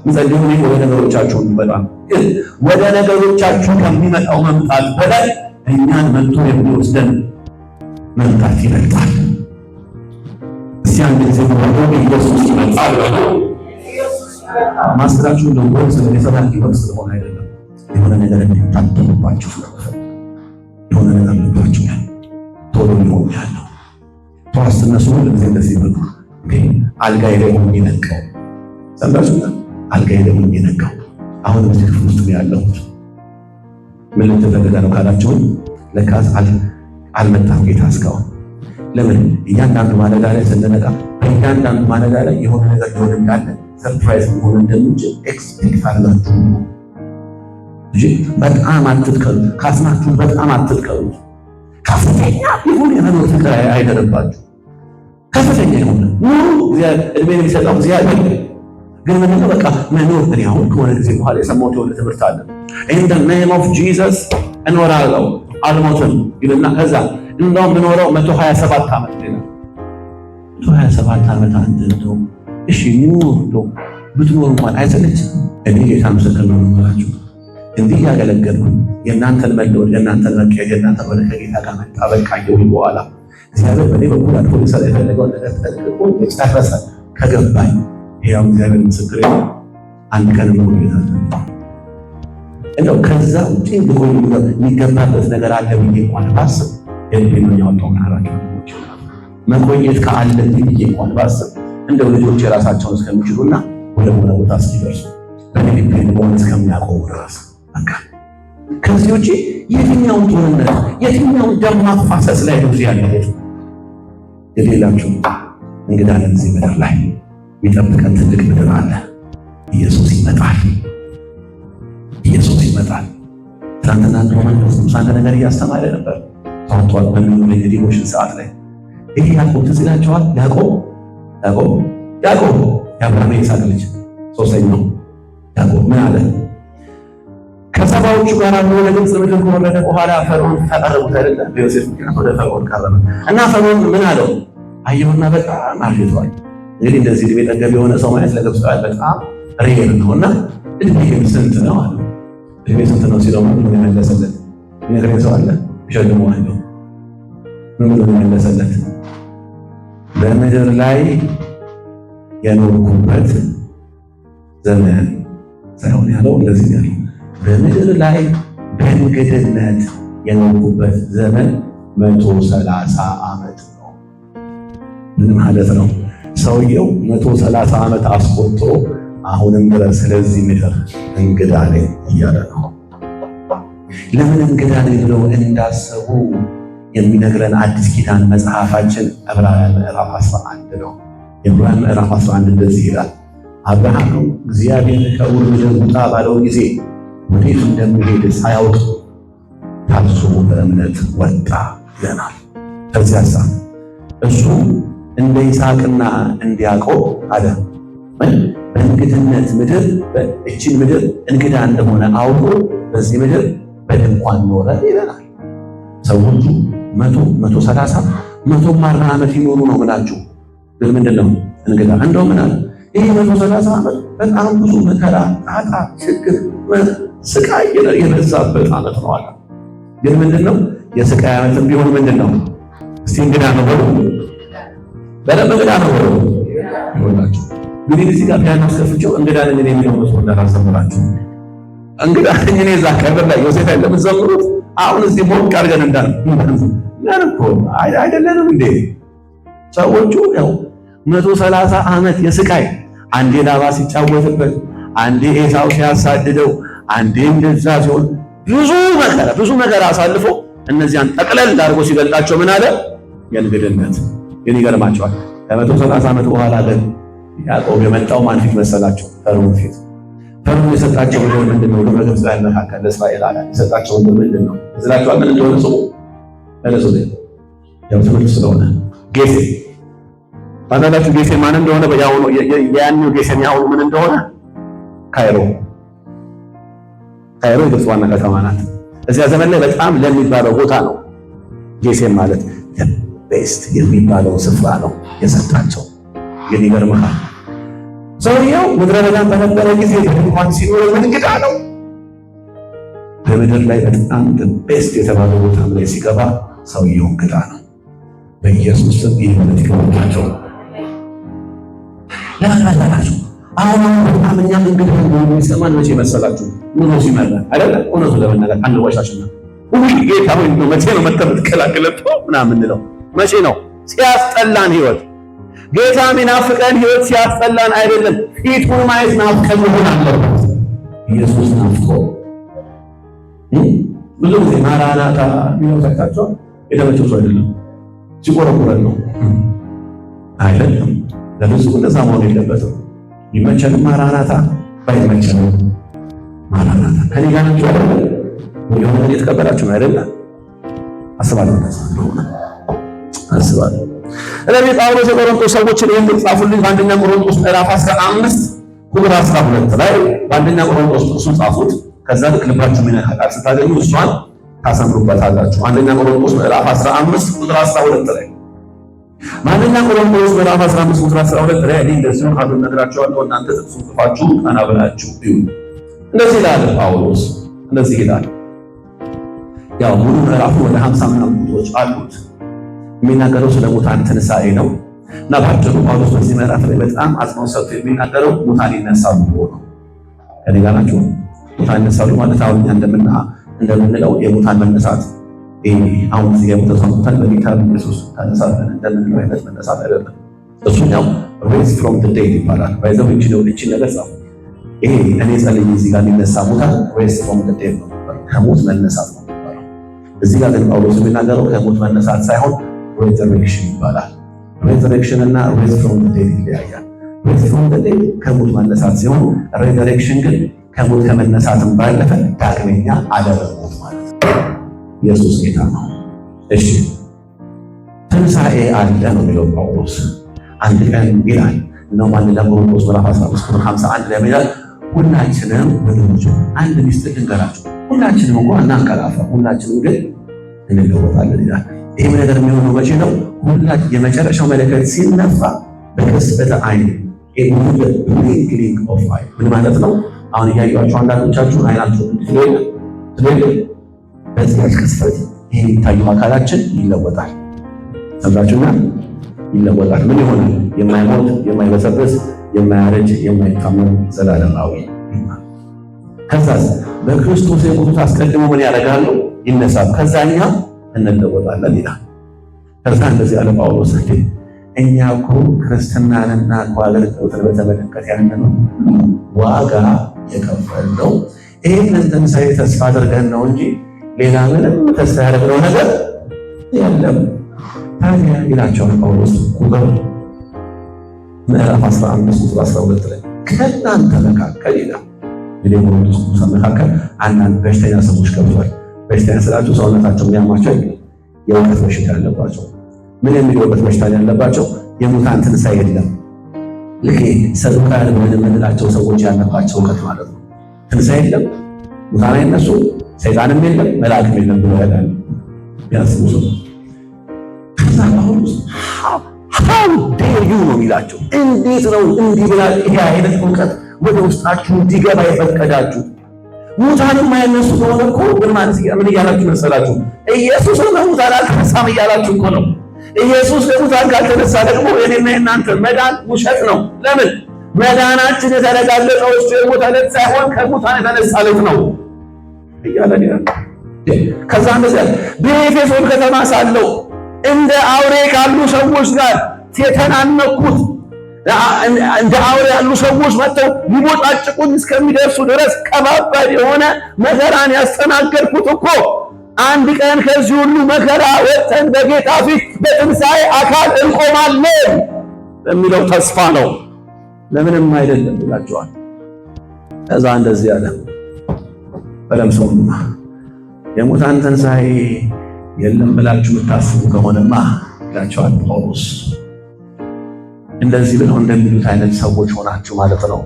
እንጸልዩ። ወደ ነገሮቻችሁ ይመጣ። ግን ወደ ነገሮቻችሁ ከሚመጣው መምጣት በላይ እኛን መጥቶ የሚወስደን መምጣት ይበልጣል። ሲያን ጊዜ ወደ ኢየሱስ ይመጣል ማስተራችሁ ደግሞ ስለተሰራን ይወስ ስለሆነ አይደለም። የሆነ ነገር እንድታደርጉባችሁ ስለፈለኩ የሆነ ነገር ልባችሁ ቶሎ ነው ያለው። ተዋስተነሱ ለዚህ እንደዚህ ነው። አልጋዬ ላይ ሆኜ ነቃው። ሰምታችሁ? አልጋዬ ላይ ሆኜ ነቃው። አሁን እዚህ ክፍል ውስጥ ነው ያለሁት። ምን ልትፈልጋ ነው ካላችሁኝ፣ ለካስ አልመጣም ጌታ እስካሁን። ለምን? እያንዳንዱ ማለዳ ላይ ስንነቃ በእያንዳንዱ ማለዳ ላይ የሆነ ነገር ሊሆን እንዳለ ሰርፕራይዝ ሊሆን እንደሚችል ኤክስፔክት አድርጋችሁ እንጂ በጣም አትጥቀሉ። ካስናችሁ በጣም አትጥቀሉ። ከፍተኛ የሆነ የመኖር ፍቅር አይደረባችሁ። ከፍተኛ የሆነ እድሜ የሚሰጠው እግዚአብሔር ግን ምንድነው በቃ መኖር። እኔ አሁን ከሆነ ጊዜ በኋላ የሰማሁት የሆነ ትምህርት አለ። in the name of Jesus እኖራለሁ አልሞትም ይልና ከዛ እንደውም ብኖረው 127 ዓመት ይላል። 127 ዓመት አንተ እንደው እሺ ኑሮ ብትኖር እንኳን አይሰለችም? እኔ ጌታ ምስክር ነው የምላችሁ፣ እንዲህ ያገለገልኩኝ የእናንተን መለወጥ የእናንተን መቀየር የእናንተን ወደ ከጌታ ጋር መጣበቅ ካየሁኝ በኋላ እግዚአብሔር በእኔ በኩል አድርጎ ሊሰራ የፈለገውን ነገር ጠንቅቆ የጨረሰ ከገባኝ ያው እግዚአብሔር ምስክር ነው። አንድ ቀን ነው ይላል እንደው ከዛ ውጪ ልቆይ የሚገባበት ነገር አለ ብዬ እንኳን ባስብ የልቤን ያወጣው ናራቸው መቆየት ከአለብኝ ብዬ እንኳን ባስብ እንደው ልጆች የራሳቸውን እስከሚችሉና ወደ ሆነ ቦታ እስኪደርሱ በእኔ ልቤን በሆነ እስከሚያቆሙ ድረስ በቃ ከዚህ ውጪ የትኛውን ጦርነት የትኛውን ደም ማፋሰስ ላይ ነው ያለው? የሌላችሁ እንግዳ ለዚህ ምድር ላይ የሚጠብቀን ትልቅ ምድር አለ። ኢየሱስ ይመጣል። ኢየሱስ ይመጣል። ትናንትና እንደው መንፈስ ቅዱስ አንድ ነገር እያስተማረ ነበር። ታውቷል በሚሉ የዲቮሽን ሰዓት ላይ ይሄ ያዕቆብ ትዝ ይላችኋል? ያዕቆብ የአብርሃም የይስሐቅ ልጅ ሶስተኛው ያዕቆብ ምን አለ? ከሰባዎቹ ጋር ወደ ግብፅ ምድር ከወረደ በኋላ ፈርዖን ተቀረቡት አይደለ? በዮሴፍ ምክንያት ወደ ፈርዖን ቀረበ እና ፈርዖን ምን አለው? አየውና በጣም አርጅቷል። እንግዲህ እንደዚህ እድሜ ጠገብ የሆነ ሰው ማለት ለግብፃውያን በጣም ሬር ነውና እድሜ ስንት ነው አለ። እድሜ ስንት ነው ሲለው ምን የመለሰለት ይነግረኝ ሰው አለ? ይሸልሞ አለው። ምን ብሎ የመለሰለት? በምድር ላይ የኖርኩበት ዘመን ሳይሆን ያለው እንደዚህ ያለው በምድር ላይ በእንግድነት የኖርኩበት ዘመን 130 ዓመት ነው። ምን ማለት ነው? ሰውየው 130 ዓመት አስቆጥሮ አሁንም ድረስ ስለዚህ ምድር እንግዳ ነኝ እያለ ነው። ለምን እንግዳ ነኝ ብለው እንዳሰቡ የሚነግረን አዲስ ኪዳን መጽሐፋችን ዕብራውያን ምዕራፍ 11 ነው። ዕብራውያን ምዕራፍ 11 እንደዚህ ይላል፣ አብርሃም እግዚአብሔር ከኡር ምድር ውጣ ባለው ጊዜ ወዴት እንደሚሄድ ሳያውቅ ታዝዞ በእምነት ወጣ ይለናል። ከዚያሳ እሱ እንደ ይስሐቅና እንደ ያዕቆብ አለ በእንግድነት ምድር በእችን ምድር እንግዳ እንደሆነ አውቆ በዚህ ምድር በድንኳን ኖረ ይለናል። ሰዎቹ 130 140 ዓመት ይኖሩ ነው ብላችሁ ግን ምንድነው እንግዳ እንደው ምን አለ? ይሄ 130 ዓመት በጣም ብዙ መከራ፣ ጣጣ፣ ችግር፣ ስቃይ የበዛበት ዓመት ነው አለ። ግን ምንድነው የስቃይ ዓመትም ቢሆን ምንድነው እስቲ እንግዳ ነው ብሎ በደንብ እንግዳ ነው ብሎ ይሆናችሁ። ግን እዚህ ጋር ፒያኖ አስከፍቼው እንግዳ ነኝ የሚለው መስሎ እንዳላሰምራችሁ እንግዳ ነኝ እኔ እዛ ከበር ላይ ዮሴፍ ለምትዘምሩት አሁን እዚህ ሞቅ አድርገን እንዳል እኮ አይደለንም እንዴ? ሰዎቹ ያው 130 ዓመት የስቃይ አንዴ ላባ ሲጫወትበት፣ አንዴ ኤሳው ሲያሳድደው፣ አንዴ እንደዛ ሲሆን ብዙ መከራ አሳልፎ እነዚያን ጠቅለል አድርጎ ሲገልጣቸው ምን አለ? የእንግድነት ግን ይገርማቸዋል። ከ130 ዓመት በኋላ ግን ያዕቆብ የመጣው ማን ፊት መሰላቸው? ፈርዖን ፊት። ፈርዖን የሰጣቸው ምድር ምንድነው? ለግብፃውያን መካከል ለእስራኤል አለ የሰጣቸው ምድር ምንድነው? እዝራቸው ምን እንደሆነ ስሙ መለሱ። ያው ትምህርት ስለሆነ ጌሴም ባናላችሁ ጌሴም ማን እንደሆነ ያውኑ ያንኑ ጌሴም ያውኑ ምን እንደሆነ ካይሮ የግብፅ ዋና ከተማ ናት። እዚያ ዘመን ላይ በጣም ለሚባለው ቦታ ነው ጌሴም ማለት ቤስት የሚባለው ስፍራ ነው የሰጣቸው። ግን ይገርምሃል ሰውየው ምድረ በዳም በነበረ ጊዜ እንኳን ሲኖር እንግዳ ነው። በምድር ላይ በጣም ቤስት የተባለው ቦታ ላይ ሲገባ ሰውየው እንግዳ ነው። በኢየሱስ ስም ይሁንት ይሁንላቸው። ለማላላችሁ አሁን በጣም እኛም እንግዳ ነው የሚሰማን መቼ መሰላችሁ? ኑሮ ሲመራ አይደለ? እውነቱ ለመናገር አንድ ወሻሽና ሁሉ ጌታ ሆይ ነው መቼ ነው መተበት ከላከለቶ ምናምን እንለው መቼ ነው? ሲያስጠላን ህይወት ጌታ የሚናፍቀን ህይወት ሲያስጠላን አይደለም፣ ፊቱን ማየት ናፍቀን መሆን አለበት። ኢየሱስ ናፍቆ ብዙ ጊዜ ማራናታ የሚለው ታውቃቸዋል። የተመቸው ሰው አይደለም፣ ሲቆረቁረን ነው አይደለም። ለብዙ እንደዛ መሆን የለበትም። ይመቸንም ማራናታ፣ ባይመቸንም ማራናታ። ከኔ ጋር ናቸው አይደለ? የሆነ ነገር የተቀበላችሁ ነው አይደለ? አስባለሁ አስባለሁ። ስለዚህ ጳውሎስ የቆሮንቶስ ሰዎችን ይህን ጻፉልኝ። በአንደኛ ቆሮንቶስ ምዕራፍ 15 ቁጥር 12 ላይ በአንደኛ ቆሮንቶስ እሱን ጻፉት። ከዛ ልክ ልባችሁ ምን ያህል ስታገኙ እሷን ታሰምሩበታላችሁ። አንደኛ ቆሮንቶስ ምዕራፍ 15 ቁጥር 12 ላይ በአንደኛ ቆሮንቶስ ምዕራፍ 15 ቁጥር 12 ላይ እኔ እንደዚህ ነው ካሉ ነግራችኋለሁ። እናንተ ጥቅሱን ጽፋችሁ ቀና ብላችሁ እዩ። እንደዚህ ይላል ጳውሎስ፣ እንደዚህ ይላል። ያው ሙሉ ምዕራፉ ወደ 50 ምናምን ቁጥሮች አሉት። የሚናገረው ስለ ሙታን ትንሣኤ ነው እና ባጭሩ ጳውሎስ በዚህ ምዕራፍ ላይ በጣም አጽንኦት ሰጥቶ የሚናገረው ሙታን ይነሳሉ ነው። ከኔ ጋር ናችሁ? ሙታን ይነሳሉ ማለት አሁን እንደምንለው የሙታን መነሳት አሁን የሞተ ሰው ሙታን በጌታ ኢየሱስ ተነሳለን እንደምንለው አይነት መነሳት አይደለም። እሱኛው ሬዝ ፍሮም ዘ ዴድ ይባላል። ባይዘው እቺ ነገር ጻፉ። ይሄ እኔ ጸልዬ እዚህ ጋር የሚነሳ ሙታን ሬዝ ፍሮም ዘ ዴድ ነው፣ ከሞት መነሳት ነው የሚባለው። እዚህ ጋር ግን ጳውሎስ የሚናገረው ከሞት መነሳት ሳይሆን ሬዘሬክሽን ይባላል። ሬዘሬክሽን እና ሬዝ ፍሮም ዘ ዴድ ይለያያል። ሬዝ ፍሮም ዘ ዴድ ከሞት መነሳት ሲሆን ሬዘሬክሽን ግን ከሞት ከመነሳትም ባለፈ ዳግመኛ አለመሞት ማለት ነው። ኢየሱስ ጌታ ነው። እሺ ትንሣኤ አለ ነው የሚለው ጳውሎስ። አንድ ቀን ይላል ነው አንደኛ ቆሮንቶስ ምዕራፍ 15 ቁጥር 51 ላይ ይላል ሁላችንም ወንድሞች አንድ ሚስጥር ልንገራችሁ፣ ሁላችንም እንኳን እናንቀላፋ፣ ሁላችንም ግን እንለወጣለን ይላል። ይሄ ነገር የሚሆነው መቼ ነው? የመጨረሻው መለከት ሲነፋ በቅጽበተ ዓይን ብሊንኪንግ ኦፍ አይ። ምን ማለት ነው? አሁን እያያችሁ አንዳንዶቻችሁ አይናችሁ ትለይ በዚህ ቅጽበት ይሄ የሚታየው አካላችን ይለወጣል። ሰምታችሁና ይለወጣል። ምን ይሆናል? የማይሞት የማይበሰብስ የማያረጅ የማይታመም ዘላለማዊ። ከዛስ በክርስቶስ የሞቱት አስቀድሞ ምን ያደርጋሉ? ይነሳሉ። ከዛኛ እንለወጣለን ይላል። ከዛ እንደዚህ ያለ ጳውሎስ እኛ እኮ ክርስትናንና አገልግሎትን በተመለከተ ያንን ዋጋ የከፈልነው ይህንን ትንሣኤ ተስፋ አድርገን ነው እንጂ ሌላ ምንም ተስፋ ያደረግነው ነገር የለም። ታዲያ ይላቸዋል ጳውሎስ ቁጥር ምዕራፍ 15 ቁጥር 12 ላይ ከእናንተ መካከል ይላል እንግዲህ ቆሮንቶስ መካከል አንዳንድ በሽተኛ ሰዎች ገብቷል። በሽተኛ ስላችሁ ሰውነታቸው የሚያማቸው የእውቀት በሽታ ያለባቸው። ምን የሚወበት በሽታ ያለባቸው? የሙታን ትንሣኤ የለም። ልክ ሰዱቃውያን የምንላቸው ሰዎች ያለባቸው እውቀት ማለት ነው። ትንሣኤ የለም፣ ሙታን አይነሱ፣ ሰይጣንም የለም፣ መልአክም የለም ብሎ ያላል ያስቡ ሰው። ከዛ አሁን how dare you ነው የሚላቸው። እንዴት ነው እንዲህ ብላ ይሄ አይነት እውቀት ወደ ውስጣችሁ እንዲገባ የፈቀዳችሁ? ሙታንም አይነሱ ከሆነ እኮ ምን እያላችሁ መሰላችሁ? ኢየሱስ ከሙታን አልተነሳም እያላችሁ እኮ ነው። ኢየሱስ ከሙታን ካልተነሳ ደግሞ የኔና የናንተ መዳን ውሸት ነው። ለምን? መዳናችን የተረጋገጠው እሱ የሞተ ዕለት ሳይሆን ከሙታን የተነሳ ዕለት ነው እያለ ነው። ከዛ እንደዚህ በኤፌሶን ከተማ ሳለው እንደ አውሬ ካሉ ሰዎች ጋር የተናነኩት እንደ አውሬ ያሉ ሰዎች መጥተው ሊቦጫጭቁኝ እስከሚደርሱ ድረስ ከባባድ የሆነ መከራን ያስተናገድኩት እኮ አንድ ቀን ከዚህ ሁሉ መከራ ወጥተን በጌታ ፊት በትንሣኤ አካል እንቆማለን በሚለው ተስፋ ነው። ለምንም አይደለም ብላችኋል። ከዛ እንደዚህ ያለ በለምሰውና የሙታን ትንሣኤ የለም ብላችሁ የምታስቡ ከሆነማ ብላችኋል ጳውሎስ። እንደዚህ ብለው እንደሚሉት አይነት ሰዎች ሆናችሁ ማለት ነው።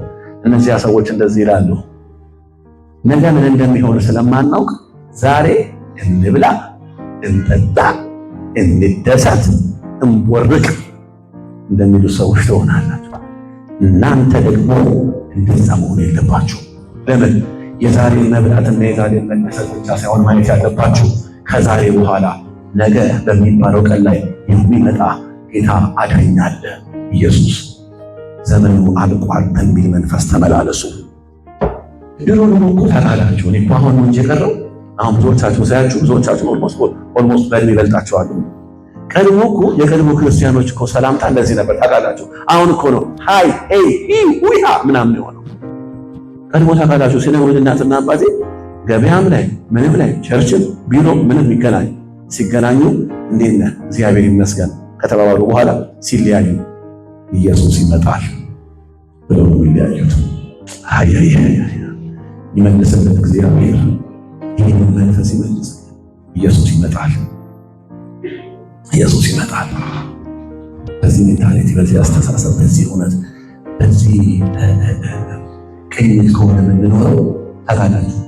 እነዚያ ሰዎች እንደዚህ ይላሉ፣ ነገ ምን እንደሚሆን ስለማናውቅ ዛሬ እንብላ፣ እንጠጣ፣ እንደሰት፣ እንቦርቅ እንደሚሉ ሰዎች ትሆናላችሁ። እናንተ ደግሞ እንደዛ መሆን የለባችሁ። ለምን? የዛሬ መብላትና የዛሬ መነሳት ብቻ ሳይሆን ማየት ያለባችሁ ከዛሬ በኋላ ነገ በሚባለው ቀን ላይ የሚመጣ ጌታ አዳኝ አለ። ኢየሱስ ዘመኑ አልቋል በሚል መንፈስ ተመላለሱ። ድሮ እኮ ታውቃላችሁ፣ እኔ እኮ አሁን ነው እንጂ የቀረው። አሁን ብዙዎቻችሁ ሳያችሁ ብዙዎቻችሁ ኦልሞስት በእድሜ ይበልጣችኋል። ቀድሞ እኮ የቀድሞ ክርስቲያኖች እኮ ሰላምታ እንደዚህ ነበር ታውቃላችሁ። አሁን እኮ ነው ሃይ ኤይ ሂ ዊሃ ምናምን የሆነው። ቀድሞ ታውቃላችሁ ሲነግሩኝ እናትና አባቴ ገበያም ላይ ምንም ላይ ቸርችም ቢሮ ምንም ይገናኝ ሲገናኙ እንዴት ነህ እግዚአብሔር ይመስገን ከተባባሉ በኋላ ሲለያዩ ኢየሱስ ይመጣል ብለው ነው የሚለያዩት። ይመልስልን እግዚአብሔር ይህንን መንፈስ ይመልስ። ኢየሱስ ይመጣል። ኢየሱስ ይመጣል። በዚህ ሜንታሊቲ፣ በዚህ አስተሳሰብ፣ በዚህ እውነት፣ በዚህ ቅኝት ከሆነ የምንኖረው ታውቃላችሁ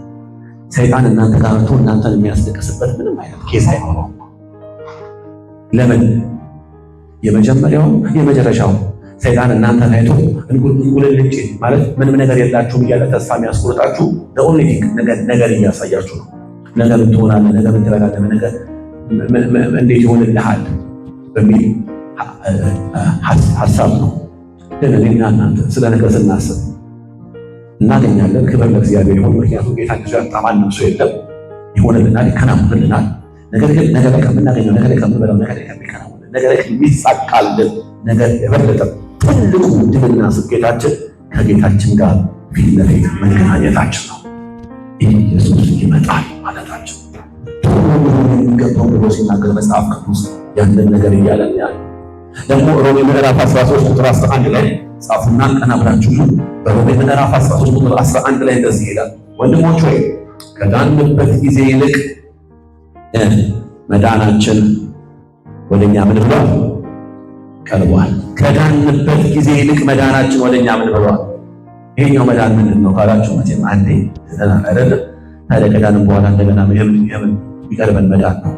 ሰይጣን እናንተ ጋር መጥቶ እናንተን የሚያስለቅስበት ምንም አይነት ኬስ አይኖረው። ለምን? የመጀመሪያው የመጨረሻው ሰይጣን እናንተን አይቶ እንጉልልጭ ማለት ምንም ነገር የላችሁም እያለ ተስፋ የሚያስቆርጣችሁ ለኦንሊ ነገር እያሳያችሁ ነው። ነገር ትሆናለህ፣ ነገር ትረጋለህ፣ ነገር እንዴት ይሆንልሃል በሚል ሀሳብ ነው። ግን እኔና እናንተ ስለ ነገር ስናስብ እናገኛለን። ክብር ለእግዚአብሔር ይሁን። ምክንያቱም ጌታ ኢየሱስ ያጣ ማንም ሰው የለም። ይሆንልናል፣ ይከናወንልናል። ነገር ግን ነገር ላይ ከምናገኘው፣ ነገር ላይ ከምንበላው፣ ነገር ላይ ከሚከናወንልን፣ ነገር ላይ ከሚሳካልን ነገር የበለጠ ትልቁ ድልና ስኬታችን ከጌታችን ጋር ፊት ለፊት መገናኘታችን ነው። ኢየሱስ ይመጣል ማለታችን የሚገባው ብሎ ሲናገር መጽሐፍ ቅዱስ ያንን ነገር እያለን ያለ ደግሞ ሮሜ ምዕራፍ 13 ቁጥር 11 ላይ ጻፉና ቀና ብላችሁ በሮሜ ምዕራፍ 13 ቁጥር 11 ላይ እንደዚህ ይላል፣ ወንድሞች ሆይ ከዳንበት ጊዜ ይልቅ መዳናችን ወደኛ ምን ብሏል? ቀርቧል። ከዳንበት ጊዜ ይልቅ መዳናችን ወደኛ ምን ብሏል? ይሄኛው መዳን ምንድን ነው ካላችሁ መቼም አንዴ አይደለም። ታዲያ ከዳንም በኋላ እንደገና የሚቀርበን መዳን ነው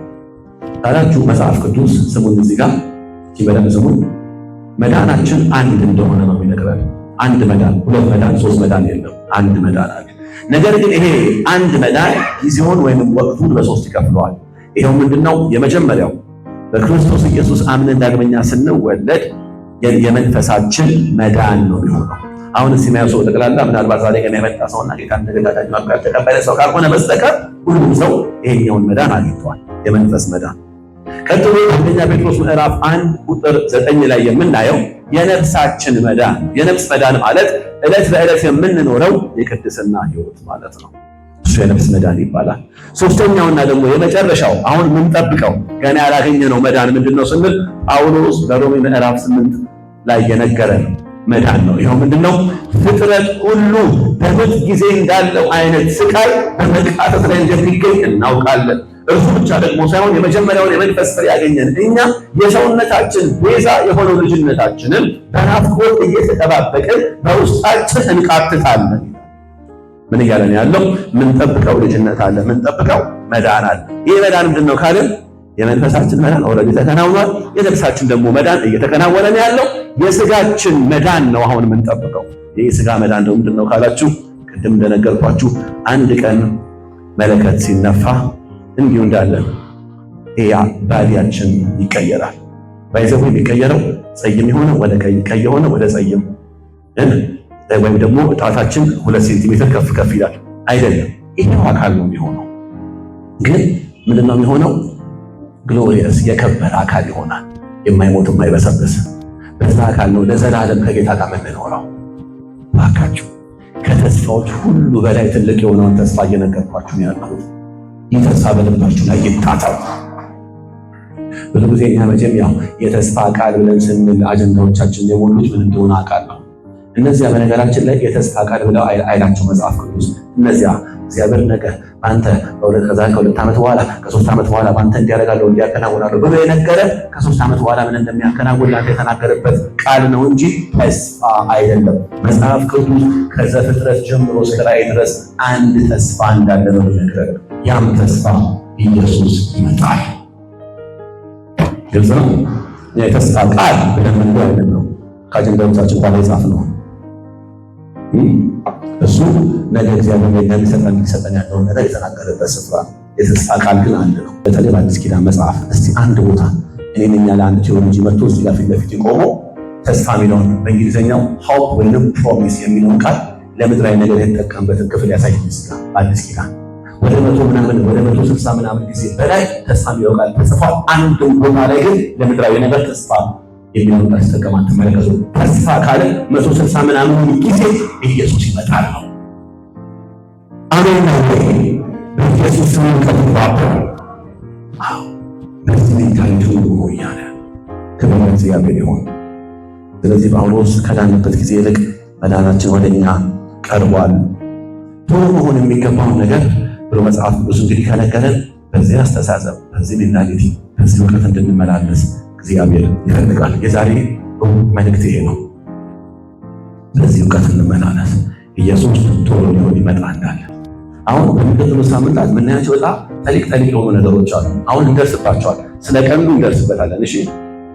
ካላችሁ መጽሐፍ ቅዱስ ስሙን እዚህ ጋር በደንብ ስሙን። መዳናችን አንድ እንደሆነ ነው የሚነግረን። አንድ መዳን፣ ሁለት መዳን፣ ሶስት መዳን የለም፣ አንድ መዳን አለ። ነገር ግን ይሄ አንድ መዳን ጊዜውን ወይም ወቅቱን በሶስት ይከፍለዋል። ይሄው ምንድነው? የመጀመሪያው በክርስቶስ ኢየሱስ አምነን ዳግመኛ ስንወለድ የመንፈሳችን መዳን ነው የሚሆነው። አሁን ሲማያሰው ጠቅላላ ምናልባት ዛሬ ገና የመጣ ሰውና ጌታ እንደገዳዳኝ ማቃል ተቀበለ ሰው ካልሆነ በስተቀር ሁሉም ሰው ይሄኛውን መዳን አግኝቷል፣ የመንፈስ መዳን። ቀጥሎ አንደኛ ጴጥሮስ ምዕራፍ 1 ቁጥር 9 ላይ የምናየው የነፍሳችን መዳን። የነፍስ መዳን ማለት ዕለት በዕለት የምንኖረው የቅድስና ሕይወት ማለት ነው። እሱ የነፍስ መዳን ይባላል። ሶስተኛውና ደግሞ የመጨረሻው አሁን የምንጠብቀው ገና ያላገኘነው መዳን ምንድነው ስንል ጳውሎስ በሮሜ ምዕራፍ 8 ላይ የነገረን መዳን ነው። ይኸው ምንድነው? ፍጥረት ሁሉ በሞት ጊዜ እንዳለው አይነት ስቃይ በመቃተት ላይ እንደሚገኝ እናውቃለን። እርሱ ብቻ ደግሞ ሳይሆን የመጀመሪያውን የመንፈስ ፍሬ ያገኘን እኛ የሰውነታችን ቤዛ የሆነው ልጅነታችንን በናፍቆት እየተጠባበቅን በውስጣችን እንቃትታለን። ምን እያለን ያለው? ምንጠብቀው ልጅነት አለ፣ ምንጠብቀው መዳን አለ። ይህ መዳን ምንድነው ካልን የመንፈሳችን መዳን ኦልሬዲ ተከናውኗል። የነፍሳችን ደግሞ መዳን እየተከናወነ ነው ያለው። የስጋችን መዳን ነው አሁን የምንጠብቀው። ይህ የስጋ መዳን ደግሞ ምንድነው ካላችሁ ቅድም እንደነገርኳችሁ አንድ ቀን መለከት ሲነፋ እንዲሁ እንዳለን ያ ባዲያችን ይቀየራል። ባይዘው የሚቀየረው ጸይም የሆነ ወደ ቀይ፣ ቀይ የሆነ ወደ ጸይም ወይም ደግሞ ጣታችን 2 ሴንቲሜትር ከፍ ከፍ ይላል አይደለም። ይሄው አካል ነው የሚሆነው። ግን ምንድነው የሚሆነው? ግሎሪየስ የከበረ አካል ይሆናል። የማይሞት የማይበሰብስ በዛ አካል ነው ለዘላለም ከጌታ ጋር የምንኖረው። ባካችሁ ከተስፋዎች ሁሉ በላይ ትልቅ የሆነውን ተስፋ እየነገርኳችሁ ነው ያለሁት። ይህ ተስፋ በልባችሁ ላይ ይታተም። ብዙ ጊዜ እኛ መቼም ያው የተስፋ ቃል ብለን ስንል አጀንዳዎቻችን የሞሉት ምን እንደሆነ አውቃለሁ። እነዚያ በነገራችን ላይ የተስፋ ቃል ብለው አይላቸው መጽሐፍ ቅዱስ። እነዚያ እግዚአብሔር ነገ በአንተ ከ2 ዓመት በኋላ ከ3 ዓመት በኋላ በአንተ እንዲያደርጋለሁ እንዲያከናውናለሁ ብሎ የነገረ ከ3 ዓመት በኋላ ምን እንደሚያከናውን ለአንተ የተናገረበት ቃል ነው እንጂ ተስፋ አይደለም። መጽሐፍ ቅዱስ ከዘፍጥረት ጀምሮ እስከ ራእይ ድረስ አንድ ተስፋ እንዳለ ነው የሚነግረን። ያም ተስፋ ኢየሱስ ይመጣል። ግልጽ ነው። የተስፋ ቃል ብለን ምን አይነት ነው? ከአጀንዳዎቻችን ጋር የጻፍ ነው። እሱ ነገ እግዚአብሔር ሊሰጠን ያለውን ነገር የተናገረበት ስፍራ። የተስፋ ቃል ግን አንድ ነው። በተለይ በአዲስ ኪዳን መጽሐፍ እስቲ አንድ ቦታ እኔ ነኝ ያለ አንድ ቴዎሎጂ መጥቶ እዚህ ጋር ፊት ለፊት ቆሞ ተስፋ የሚለውን በእንግሊዝኛው ሆፕ ወይም ፕሮሚስ የሚለውን ቃል ለምድራዊ ነገር የተጠቀምበትን ክፍል ያሳየን ይችላል። በአዲስ ኪዳን ወደ 160 ምናምን ጊዜ በላይ ተስፋ የሚለው ቃል ተጽፏል። አንድ ቦታ ላይ ግን ለምድራዊ ነገር ተስፋ የሚለውን ቃል ተጠቀማን ተመለከቱ። ተስፋ ካለ 160 ምናምን ጊዜ ኢየሱስ ይመጣል ነው። አሜን ነው። ኢየሱስ ስም ከተባበረ በዚህ ሜንታሊቲ ነው እያለ ክብር ለእግዚአብሔር ይሁን። ስለዚህ ጳውሎስ ከዳንበት ጊዜ ይልቅ መዳናችን ወደኛ ቀርቧል። ቶሎ መሆን የሚገባውን ነገር ብሎ መጽሐፍ ቅዱስ እንግዲህ ከነገረን በዚህ አስተሳሰብ፣ በዚህ ሜንታሊቲ፣ በዚህ እውቀት እንድንመላለስ እግዚአብሔር ይፈልጋል። የዛሬ መልእክት ይሄ ነው። በዚህ እውቀት እንመላለስ። ኢየሱስ ቶሎ ሊሆን ይመጣል። አሁን በሚቀጥሉ ሳምንታት የምናያቸው በጣም ጠሊቅ የሆኑ ነገሮች አሉ። አሁን እንደርስባቸዋል። ስለ ቀንዱ እንደርስበታለን። እሺ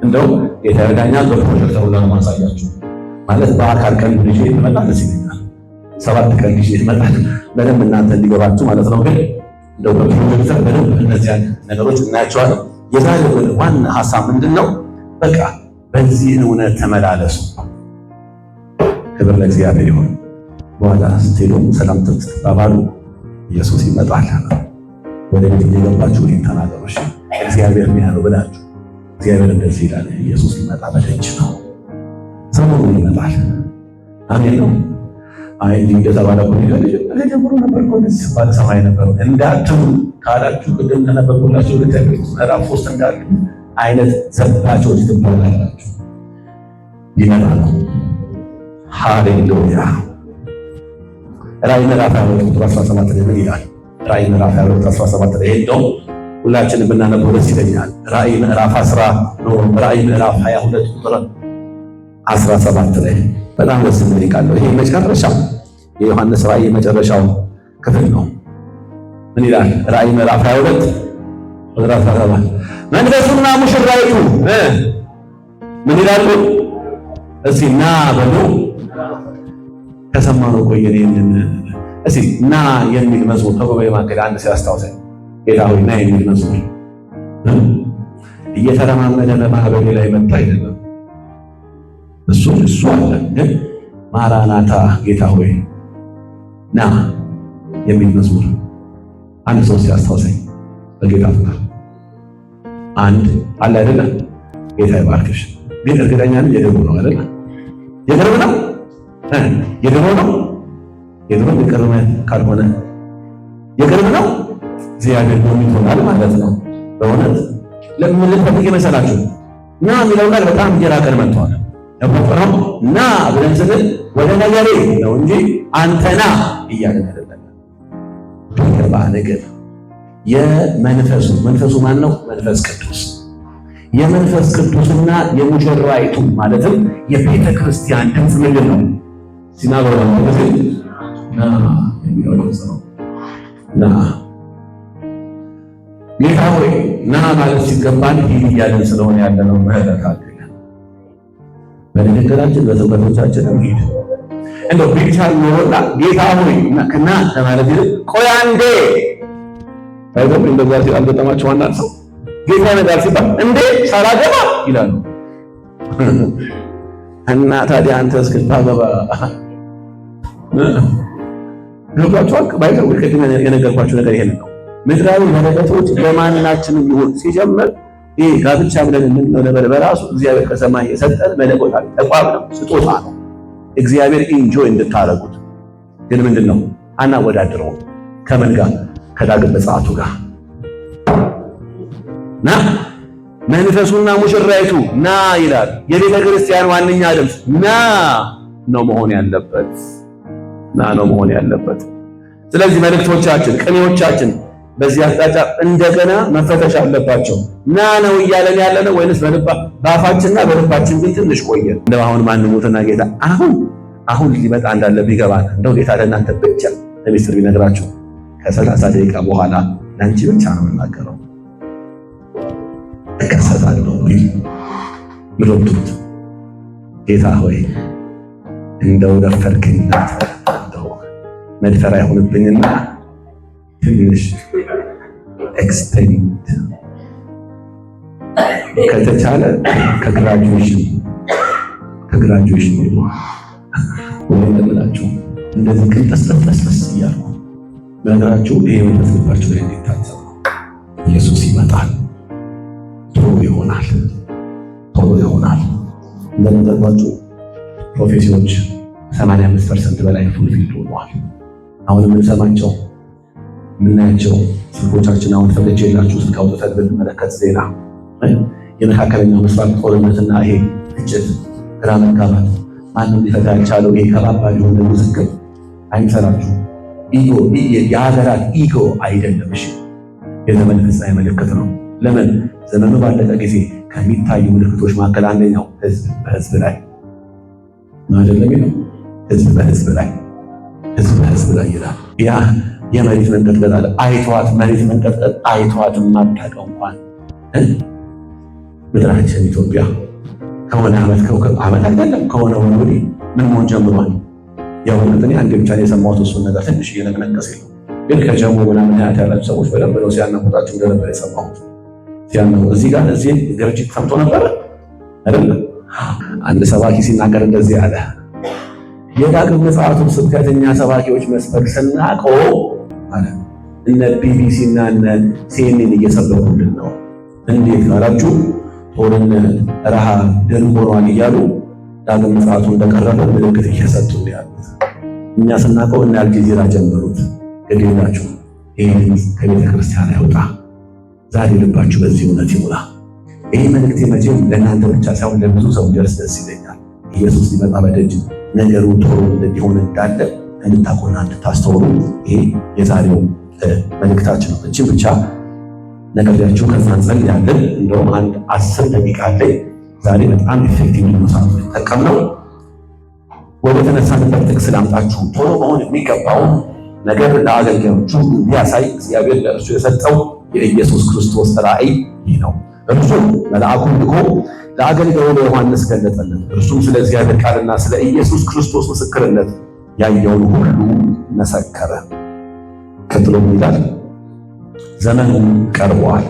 እንደው ጌታ ይረዳኛል በፕሮጀክተሩ ለማሳያችሁ ማለት በአካል ቀንዱ ልጅ ይመጣ ደስ ይለኛል። 7 ቀን ልጅ ይመጣል በደንብ እናንተ እንዲገባችሁ ማለት ነው። ግን እንደው በፕሮጀክተር በደንብ እነዚያን ነገሮች እናያቸዋለን። የዛሬው ዋና ሐሳብ ምንድነው? በቃ በዚህ እውነት ተመላለሱ። ክብር ለእግዚአብሔር ይሁን። በኋላ ስትሄዱ ሰላም ተባባሉ። ኢየሱስ ይመጣል። ወደ ቤት እየገባችሁ ይህን ተናገሩ። እሺ እግዚአብሔር ምን ያለው ብላችሁ እግዚአብሔር እንደዚህ ይላል፣ ኢየሱስ ሊመጣ በደጅ ነው። ሰሞኑን ይመጣል። አሜን ነው። አይ እንዲህ እንደተባለ እኮ ጀምሮ ነበር እኮ እንደዚህ ባለ ሰማይ ነበር እንዳትሉ ካላችሁ ቅድም እንደነበርኩላችሁ ምዕራፍ 3 እንዳለ አይነት ዘባቾች ትባላላችሁ። ይመጣል። ሃሌሉያ። ራዕይ ምዕራፍ 22 ቁጥር 17 ላይ ምን ይላል? ራዕይ ምዕራፍ 22 17 ላይ እንደው ሁላችንም ብናነበው ደስ ይለኛል። ራዕይ ምዕራፍ 22 ቁጥር 17 ላይ በጣም ደስ የሚል ቃል ነው። ይሄ መጨረሻው የዮሐንስ ራዕይ መጨረሻው ክፍል ነው። ምን ይላል? ራዕይ ምዕራፍ 22 ቁጥር 17 መንፈሱና ሙሽራይቱ ምን ይላሉ? እስኪ ና በሉ። ከሰማነው ቆየን። ይሄንን እስኪ ና የሚል መዝሙር ከጉባኤ መካከል አንድ ሲያስታውሰኝ ጌታ ሆይ ና የሚል መዝሙር እየተለማመደ በማህበሬ ላይ መጣ አይደለም። እሱ አለ። ግን ማራናታ ጌታ ሆይ ና የሚል መዝሙር አንድ ሰው ሲያስታውሰኝ በጌታ ፍቅር አንድ አለ አይደለም። ጌታ ይባርክሽ። ግን እርግጠኛ ነኝ የድሮ ነው አይደል? የድሮ ነው የቅርብ ካልሆነ የቅርብ ነው። እግዚአብሔር ነው ይሆናል ማለት ነው። በእውነት ለምን ልትፈልግ መሰላችሁ? ና የሚለው ቃል በጣም እየራቀን መጥቷል። ለቆጠረው ና ብለን ስንል ወደ ነገሬ ነው እንጂ አንተና እያለን አይደለም። በቀባ ነገር መንፈሱ ማን ነው? መንፈስ ቅዱስ። የመንፈስ ቅዱስና የሙሽራይቱ ማለትም የቤተ ክርስቲያን ድምፅ ምንድን ነው? ሲናገሩ ነው ና የሚለው ነው። ና ጌታ ሆይ ና ማለት ሲገባን ሂድ እያለን ስለሆነ ያለነው ምህረት አለ። በንግግራችን በትምህርቶቻችንም ሂድ እንደው ቢቻል ኖሮና ጌታ ሆይ ና ለማለት ይልቅ ቆይ አንዴ አይደለም። እንደዛ ሲል አልገጠማችሁ? ዋና ሰው ጌታ ነገር ሲባል እንዴ ሳላገባ ይላሉ። እና ታዲያ አንተ እስክታገባ ገብቷችኋል? ባይዘው ቅድም የነገርኳችሁ ነገር ይሄን ነው። ምድራዊ በረከቶች ለማናችንም ይሁን ሲጀምር ይሄ ጋብቻ ብለን የምንለው ነገር በራሱ እግዚአብሔር ከሰማይ የሰጠን መለኮታዊ ተቋም ነው፣ ስጦታ ነው። እግዚአብሔር ኢንጆይ እንድታረጉት ግን ምንድነው አናወዳድረው ከምን ጋር? ከዳግም ምጽአቱ ጋር ና መንፈሱና ሙሽራይቱ ና ይላል። የቤተ ክርስቲያን ዋነኛ ድምፅ ና ነው መሆን ያለበት። ና ነው መሆን ያለበት። ስለዚህ መልእክቶቻችን፣ ቅኔዎቻችን በዚህ አቅጣጫ እንደገና መፈተሽ አለባቸው። ና ነው እያለን ያለነው ወይንስ በአፋችንና በልባችን ግን ትንሽ ቆየን? እንደው አሁን ማን ሞትና ጌታ አሁን ሊመጣ እንዳለ ቢገባን እንደው ጌታ ለእናንተ ብቻ ለሚስጥር ቢነግራችሁ ከ30 ደቂቃ በኋላ ለአንቺ ብቻ ነው የምናገረው እከሰታለሁ ቢል ምሮቱት ጌታ ሆይ እንደው ደፈርክኝና እንደው መድፈር አይሆንብኝና ትንሽ ኤክስቴንድ ከተቻለ ከግራጁዌሽን ወይ እንደምላችሁ እንደዚህ ቅንጠስጠስጠስ እያልኩ በነገራችሁ ይሄ የምትልባችሁ ላይ እንዲታሰብ ነው። ኢየሱስ ይመጣል። ቶሎ ይሆናል። እንደነገርኳችሁ ፕሮፌሲዎች 85% በላይ ፉልፊልድ ሆነዋል። አሁን የምንሰማቸው የምናያቸው ስልኮቻችን አሁን ፈቅጄላችሁ ስልክ አውጥተን ብንመለከት ዜና የመካከለኛው ምስራቅ ጦርነትና ይሄ ግጭት፣ ግራ መጋባት ማንም ሊፈታ ያልቻለው ይሄ ከባባድ የሆነ ውዝግብ አይምሰላችሁ። ኢጎ የሀገራት ኢጎ አይደለም። እሺ የዘመን ፍጻሜ ምልክት ነው። ለምን? ዘመኑ ባለቀ ጊዜ ከሚታዩ ምልክቶች መካከል አንደኛው ህዝብ በህዝብ ላይ ነው አይደለም? ህዝብ በህዝብ ላይ ይላል። ያ የመሬት መንቀጥቀጥ አለ። አይተዋት መሬት መንቀጥቀጥ አይተዋት የማታውቀው እንኳን ምድራችን ኢትዮጵያ ከሆነ ዓመት አይደለም ከሆነ ወዲህ ምን መሆን ጀምሯል? ያው እኔ አንድ ብቻ ነው የሰማሁት እሱን ነገር ትንሽ እየነቀነቀሰ ነው። ግን ከጀሞ ምናምን ያላችሁ ሰዎች በደንብ ነው ሲያናቁጣችሁ እንደነበር የሰማሁት። እዚህ ጋር እዚህ ግርጅት ሰምቶ ነበር አይደለም? አንድ ሰባኪ ሲናገር እንደዚህ አለ። የዳግም ምጽአቱ ስብከተኛ ሰባኪዎች መስበክ ስናቀው ማለት እነ ቢቢሲ እና እነ ሲኤንኤን እየሰበኩልን ነው። እንዴት ካላችሁ ጦርነት፣ ረሃብ፣ ድርቅ ሆኗል እያሉ ዳግም ምጽአቱ እንደቀረበ ምልክት እየሰጡ ያሉት። እኛ ስናቀው እነ አልጀዚራ ጀመሩት። ግዴላችሁ ይህ ከቤተ ክርስቲያን አይወጣ። ዛሬ ልባችሁ በዚህ እውነት ይሙላ። ይህ መልእክቴ መቼም ለእናንተ ብቻ ሳይሆን ለብዙ ሰው ደርስ ደስ ይለኛል። ኢየሱስ ሊመጣ በደጅ ነገሩ ቶሎ እንዲሆን እንዳለ እንድታውቁና እንድታስተውሉ ይሄ የዛሬው መልእክታችን ነው። እቺ ብቻ ነግሬያችሁ ከዛ እንጸልያለን። እንደውም አንድ 10 ደቂቃ ላይ ዛሬ በጣም ኢፌክቲቭ ነው ተጠቀምነው። ወደ ተነሳንበት ጥቅስ ላምጣችሁ። ቶሎ መሆን የሚገባው ነገር ለአገልጋዮቹ እንዲያሳይ እግዚአብሔር ለእርሱ የሰጠው የኢየሱስ ክርስቶስ ራእይ ይህ ነው። እርሱ መልአኩን ልኮ ለአገልጋዩ ለዮሐንስ ገለጠለት። እርሱም ስለ እግዚአብሔር ቃልና ስለ ኢየሱስ ክርስቶስ ምስክርነት ያየውን ሁሉ መሰከረ። ቀጥሎ ይላል ዘመኑ ቀርቧል።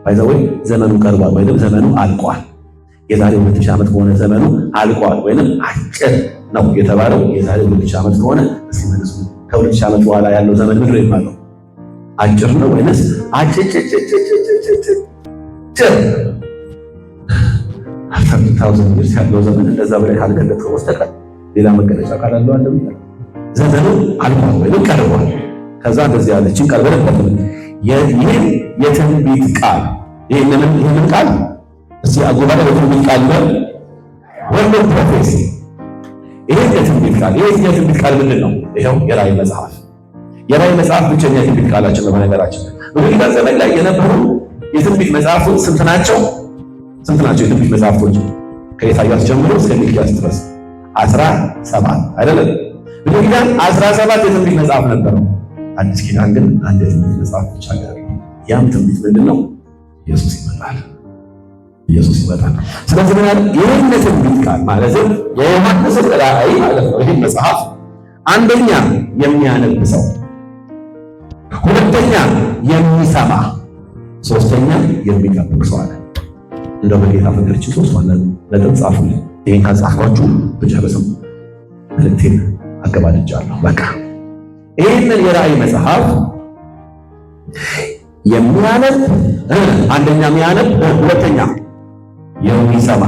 ባይዘወይ ዘመኑ ቀርቧል ወይንም ዘመኑ አልቋል። የዛሬ 2000 ዓመት ከሆነ ዘመኑ አልቋል ወይንም አጭር ነው የተባለው የዛሬ 2000 ዓመት ከሆነ እስቲ መልሱ። ከ2000 ዓመት በኋላ ያለው ዘመን ምንድን ነው የሚባለው? አጭር ነው ወይንስ አጭር? ታውዘንድ ይርስ ያለው ዘመን እንደዛ በላይ ካልገለጥከው በስተቀር ሌላ መገለጫ ካላለው አለ ብቻ። ዘመኑ አልቋል ወይንም ቀርቧል። ከዛ እንደዚህ ያለችን ቃል በደንብ ይሄ የትንቢት ቃል ይሄንን ቃል እስቲ አጎባዳ የትንቢት ቃል ነው ወርድ ፕሮፌሲ። ይሄ የትንቢት ቃል ምንድን ነው? ይሄው የራእይ መጽሐፍ ብቸኛ የትንቢት ቃላችን ነው። በነገራችን በዚህ ዘመን ላይ የነበሩ የትንቢት መጽሐፎች ስንት ናቸው? የትንቢት መጽሐፍቶች ከኢሳይያስ ጀምሮ እስከ ሚክያስ ድረስ 17 አይደለም? ብሉይ ኪዳን 17 የትንቢት መጽሐፍ ነበረው። አዲስ ኪዳን ግን አንድ የትንቢት መጽሐፍ ብቻ ነው። ያም ትንቢት ምንድነው? ኢየሱስ ይመጣል። ስለዚህ ምን ያህል ይህን የትንቢት ቃል ማለት የዮሐንስ ራእይ ማለት ነው። ይህን መጽሐፍ አንደኛ የሚያነብ ሰው፣ ሁለተኛ የሚሰማ፣ ሶስተኛ የሚጠብቅ ሰው አለ። እንደው በጌታ ፍቅርች ሶስት ማለት ነጥብ ጻፉልኝ። ይሄን ካጻፍኳችሁ ብጨርስም መልእክቴን አገባድጃለሁ። በቃ ይህንን የራእይ መጽሐፍ የሚያነብ አንደኛ የሚያነብ፣ ሁለተኛ የሚሰማ።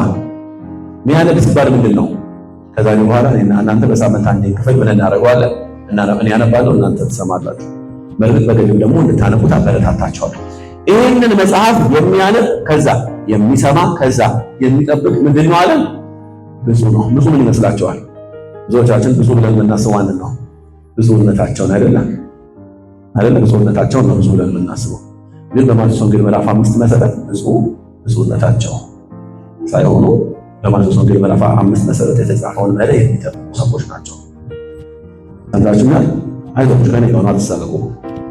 የሚያነብ ሲባል ምንድን ነው? ከዛሬ በኋላ እናንተ በሳምንት አንዴ ክፍል ብለን እናደርገዋለን። እኔ ያነባለሁ፣ እናንተ ትሰማላችሁ። በእርግጥ በግድም ደግሞ እንድታነቡት አበረታታችኋለሁ። ይህንን መጽሐፍ የሚያነብ ከዛ የሚሰማ ከዛ የሚጠብቅ ምንድን ነው አለን? ብዙ ነው። ብዙ ምን ይመስላችኋል? ብዙዎቻችን ብዙ ብለን የምናስበው አንድ ነው። ብዙነታቸውን አይደለም ብዙነታቸውን ነው ብዙ ብለን የምናስበው። ግን በማቴዎስ ወንጌል ምዕራፍ 5 መሰረት ብዙነታቸው ሳይሆኑ በማቴዎስ ወንጌል ምዕራፍ 5 መሰረት የተጻፈውን መሪ የሚጠብቁ ሰዎች ናቸው። አንዳችሁና አይዟችሁ ከኔ ጋር አትሳቀቁ።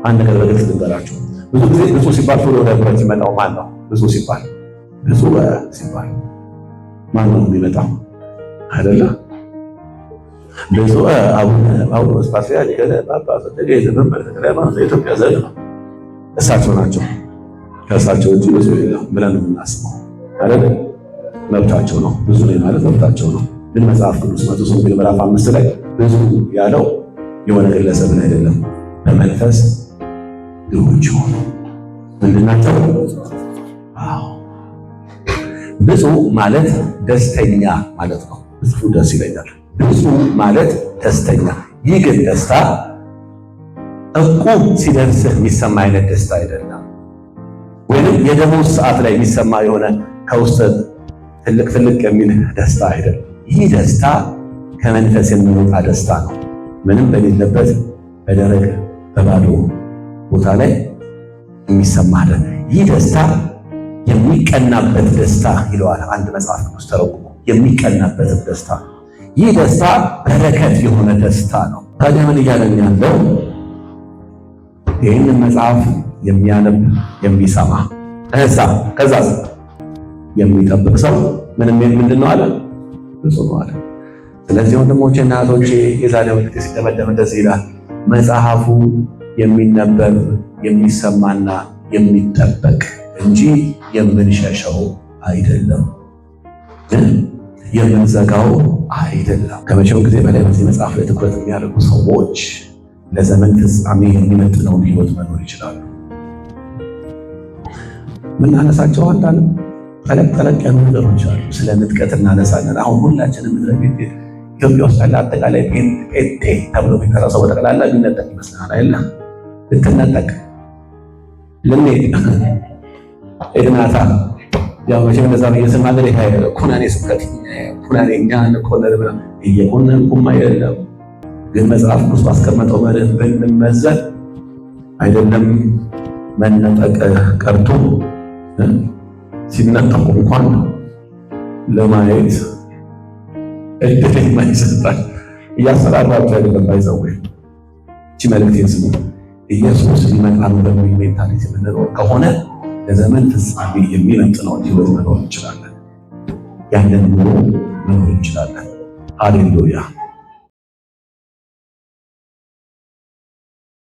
አንድ ነገር በግልጽ ልንገራችሁ። ብዙ ጊዜ ብዙ ሲባል ቶሎ ወደ ብረት ይመጣው ማን ነው? ብዙ ሲባል ማን ነው የሚመጣው? አይደለ? ብዙ አቡነ ጳውሎስ ፓትርያርክ ጳጳስ የኢትዮጵያ ዘር ነው። እሳቸው ናቸው። ከእሳቸው እንጂ ብዙ የለም ብለን የምናስበው አይደለ? መብታቸው ነው። ብዙ ነው ማለት መብታቸው ነው። ግን መጽሐፍ ቅዱስ ማቴዎስ ወንጌል ምዕራፍ 5 ላይ ብዙ ያለው የሆነ ግለሰብን አይደለም። በመንፈስ ድሆች ሆኑ ምንድን ናቸው? ብዙ ማለት ደስተኛ ማለት ነው። ብዙ ደስ ይለኛል። ብዙ ማለት ደስተኛ። ይህ ግን ደስታ እቁብ ሲደርስህ የሚሰማ አይነት ደስታ አይደለም። ወይንም የደሞዝ ሰዓት ላይ የሚሰማ የሆነ ከውስጥ ትልቅ የሚል ደስታ አይደለም። ይህ ደስታ ከመንፈስ የሚወጣ ደስታ ነው። ምንም በሌለበት በደረቅ በባዶ ቦታ ላይ የሚሰማ ይህ ደስታ የሚቀናበት ደስታ ይለዋል አንድ መጽሐፍ ቅዱስ ተረጉሞ፣ የሚቀናበት ደስታ። ይህ ደስታ በረከት የሆነ ደስታ ነው። ታዲያ ምን እያለን ያለው? ይህንን መጽሐፍ የሚያነብ የሚሰማ ከዛ የሚጠብቅ ሰው ምንድን ነው አለ? ብፁዕ ነው አለ። ስለዚህ ወንድሞቼ እና እህቶቼ የዛሬው መልእክት ሲደመደም እንደዚህ ይላል። መጽሐፉ የሚነበብ የሚሰማና የሚጠበቅ እንጂ የምንሸሸው አይደለም፣ የምንዘጋው አይደለም። ከመቼው ጊዜ በላይ በዚህ መጽሐፍ ላይ ትኩረት የሚያደርጉ ሰዎች ለዘመን ፍጻሜ የሚመጥነውን ሕይወት መኖር ይችላሉ። ምናነሳቸው አንዳንድ ጠለቅ ያሉ ነገሮች አሉ። ስለ ንጥቀት እናነሳለን። አሁን ሁላችንም ኢትዮጵያ ውስጥ ያለ አጠቃላይ ጴንጤ ተብሎ የሚጠራ ሰው በጠቅላላ ቢነጠቅ ይመስላል አይደል? ልትነጠቅ ልንሄድ ኤድናታ ያው መቼም እንደዛ በየስማገር ኩነኔ ስብከት ኩነኔኛ ንኮነን ብላ እየኮነንኩም አይደለም። ግን መጽሐፍ ቅዱስ ባስቀመጠው መርህ ብንመዘን አይደለም መነጠቅ ቀርቶ ሲነጠቁ እንኳን ለማየት እድል የማይሰጣል። እያሰራራቸው አይደለም ባይዘው እቺ መልእክቴን ስሙ። ኢየሱስ ሊመጣ ነው በሚል ሜንታሊቲ የምንኖር ከሆነ ለዘመን ፍጻሜ የሚመጥነውን ሕይወት መኖር እንችላለን። ያንን ኑሮ መኖር እንችላለን። ሃሌሉያ።